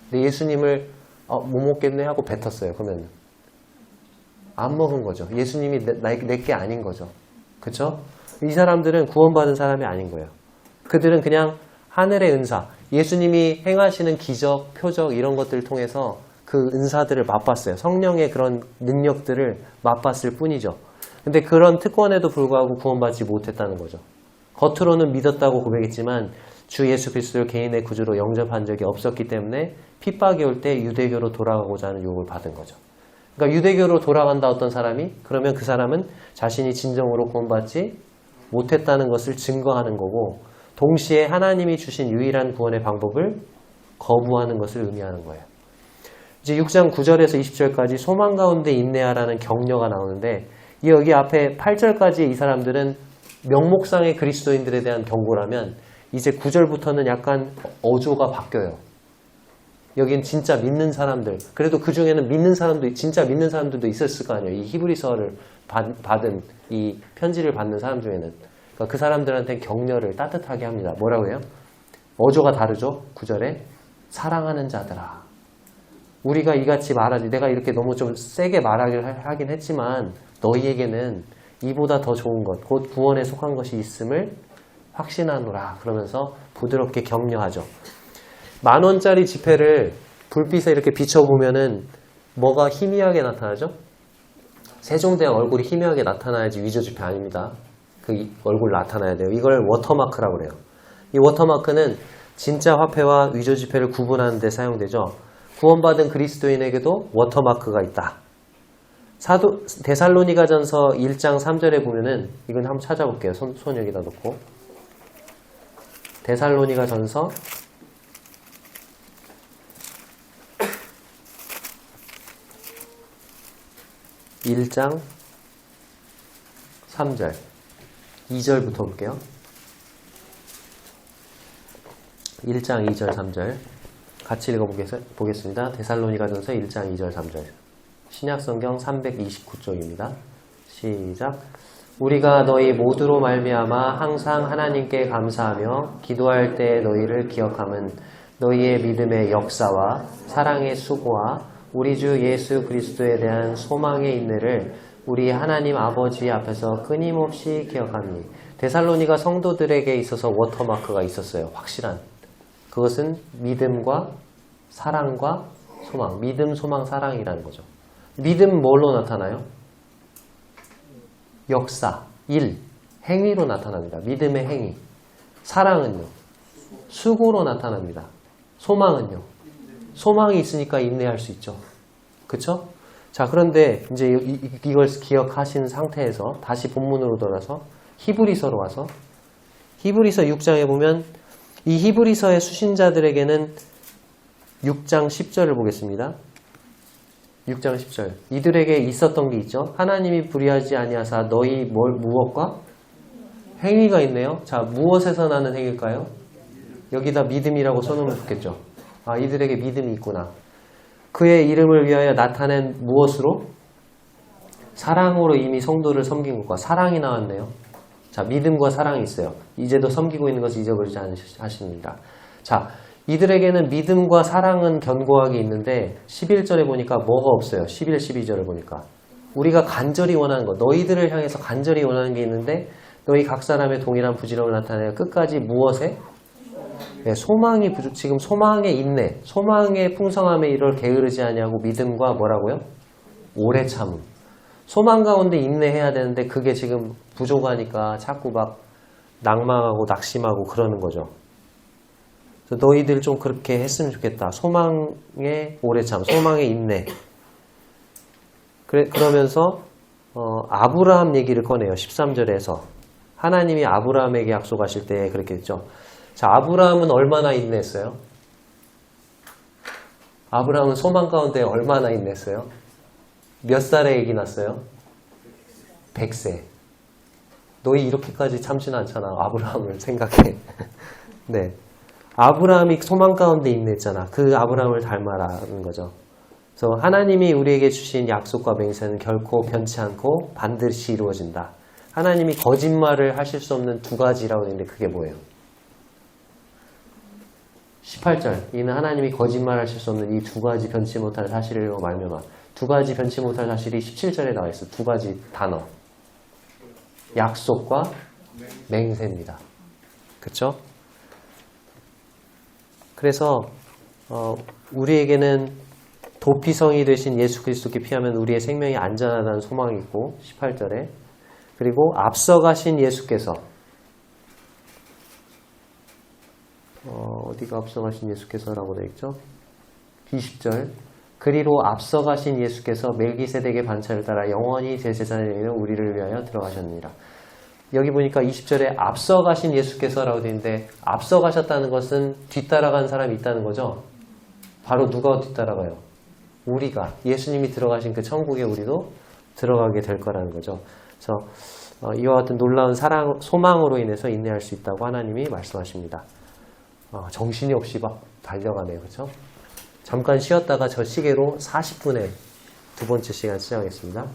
근데 예수님을 못 먹겠네 하고 뱉었어요. 그러면 안 먹은 거죠. 예수님이 내게 아닌 거죠. 그렇죠? 이 사람들은 구원받은 사람이 아닌 거예요. 그들은 그냥 하늘의 은사, 예수님이 행하시는 기적, 표적 이런 것들을 통해서 그 은사들을 맛봤어요. 성령의 그런 능력들을 맛봤을 뿐이죠. 근데 그런 특권에도 불구하고 구원받지 못했다는 거죠. 겉으로는 믿었다고 고백했지만 주 예수 그리스도를 개인의 구주로 영접한 적이 없었기 때문에 핍박이 올 때 유대교로 돌아가고자 하는 유혹을 받은 거죠. 그러니까 유대교로 돌아간다 어떤 사람이? 그러면 그 사람은 자신이 진정으로 구원받지 못했다는 것을 증거하는 거고 동시에 하나님이 주신 유일한 구원의 방법을 거부하는 것을 의미하는 거예요. 이제 6장 9절에서 20절까지 소망 가운데 인내하라는 격려가 나오는데 여기 앞에 8절까지 이 사람들은 명목상의 그리스도인들에 대한 경고라면 이제 9절부터는 약간 어조가 바뀌어요. 여긴 진짜 믿는 사람들, 그래도 그 중에는 진짜 믿는 사람들도 있었을 거 아니에요. 이 히브리서를 받은 이 편지를 받는 사람 중에는. 그러니까 그 사람들한테 격려를 따뜻하게 합니다. 뭐라고 해요? 어조가 다르죠? 9절에 사랑하는 자들아. 우리가 이같이 말하지. 내가 이렇게 너무 좀 세게 말하긴 했지만 너희에게는 이보다 더 좋은 것, 곧 구원에 속한 것이 있음을 확신하노라. 그러면서 부드럽게 격려하죠. 10,000원짜리 지폐를 불빛에 이렇게 비춰보면은 뭐가 희미하게 나타나죠? 세종대왕 얼굴이 희미하게 나타나야지 위조 지폐 아닙니다. 그 얼굴 나타나야 돼요. 이걸 워터마크라고 그래요. 이 워터마크는 진짜 화폐와 위조 지폐를 구분하는 데 사용되죠. 구원받은 그리스도인에게도 워터마크가 있다. 데살로니가전서 1장 3절에 보면은 이건 한번 찾아볼게요. 손 여기다 놓고. 데살로니가전서 1장 3절 2절부터 볼게요. 1장 2절 3절 같이 읽어보겠습니다. 데살로니가전서 1장 2절 3절 신약성경 329쪽입니다. 시작. 우리가 너희 모두로 말미암아 항상 하나님께 감사하며 기도할 때 너희를 기억함은 너희의 믿음의 역사와 사랑의 수고와 우리 주 예수 그리스도에 대한 소망의 인내를 우리 하나님 아버지 앞에서 끊임없이 기억하니. 데살로니가 성도들에게 있어서 워터마크가 있었어요. 확실한. 그것은 믿음과 사랑과 소망. 믿음, 소망, 사랑이라는 거죠. 믿음 뭘로 나타나요? 역사, 일, 행위로 나타납니다. 믿음의 행위. 사랑은요? 수고로 나타납니다. 소망은요? 소망이 있으니까 인내할 수 있죠. 그쵸? 자, 그런데 이제 이걸 기억하신 상태에서 다시 본문으로 돌아서 히브리서로 와서 히브리서 6장에 보면 이 히브리서의 수신자들에게는 6장 10절을 보겠습니다. 6장 10절. 이들에게 있었던 게 있죠. 하나님이 불의하지 아니하사 너희 무엇과 행위가 있네요. 자, 무엇에서 나는 행위일까요? 여기다 믿음이라고 써놓으면 좋겠죠. 아, 이들에게 믿음이 있구나. 그의 이름을 위하여 나타낸 무엇으로? 사랑으로 이미 성도를 섬긴 것과 사랑이 나왔네요. 자, 믿음과 사랑이 있어요. 이제도 섬기고 있는 것을 잊어버리지 않으십니다. 자, 이들에게는 믿음과 사랑은 견고하게 있는데 11절에 보니까 뭐가 없어요. 11, 12절을 보니까 우리가 간절히 원하는 것, 너희들을 향해서 간절히 원하는 게 있는데 너희 각 사람의 동일한 부지런을 나타내요. 끝까지 무엇에? 네, 소망이 부족. 지금 소망의 인내, 소망의 풍성함에 이를 게으르지 아니하고 믿음과 뭐라고요? 오래 참음. 소망 가운데 인내해야 되는데 그게 지금 부족하니까 자꾸 막 낭망하고 낙심하고 그러는 거죠. 그래서 너희들 좀 그렇게 했으면 좋겠다. 소망의 오래 참, 소망의 인내. 그러면서 아브라함 얘기를 꺼내요. 13절에서 하나님이 아브라함에게 약속하실 때 그렇게 했죠. 자, 아브라함은 얼마나 인내했어요? 아브라함은 소망 가운데 얼마나 인내했어요? 몇 살에 애기 낳았어요? 100세. 너희 이렇게까지 참진 않잖아. 아브라함을 생각해. 네. 아브라함이 소망 가운데 인내했잖아. 그 아브라함을 닮아라는 거죠. 그래서 하나님이 우리에게 주신 약속과 맹세는 결코 변치 않고 반드시 이루어진다. 하나님이 거짓말을 하실 수 없는 두 가지라고 했는데 그게 뭐예요? 18절. 이는 하나님이 거짓말하실 수 없는 이 두 가지 변치 못할 사실로 말미암아. 두 가지 변치 못할 사실이 17절에 나와 있어. 두 가지 단어. 약속과 맹세입니다. 그렇죠? 그래서 우리에게는 도피성이 되신 예수 그리스도께 피하면 우리의 생명이 안전하다는 소망이 있고 18절에 그리고 앞서가신 예수께서 어디가 앞서가신 예수께서라고 되어 있죠? 20절 그리로 앞서가신 예수께서 멜기세덱의 반차를 따라 영원히 제사장에 있는 우리를 위하여 들어가셨느니라. 여기 보니까 20절에 앞서가신 예수께서라고 되어 있는데 앞서가셨다는 것은 뒤따라간 사람이 있다는 거죠. 바로 누가 뒤따라가요? 우리가. 예수님이 들어가신 그 천국에 우리도 들어가게 될 거라는 거죠. 그래서 이와 같은 놀라운 사랑, 소망으로 인해서 인내할 수 있다고 하나님이 말씀하십니다. 정신이 없이 막 달려가네요. 그렇죠? 잠깐 쉬었다가 저 시계로 40분에 두 번째 시간 시작하겠습니다.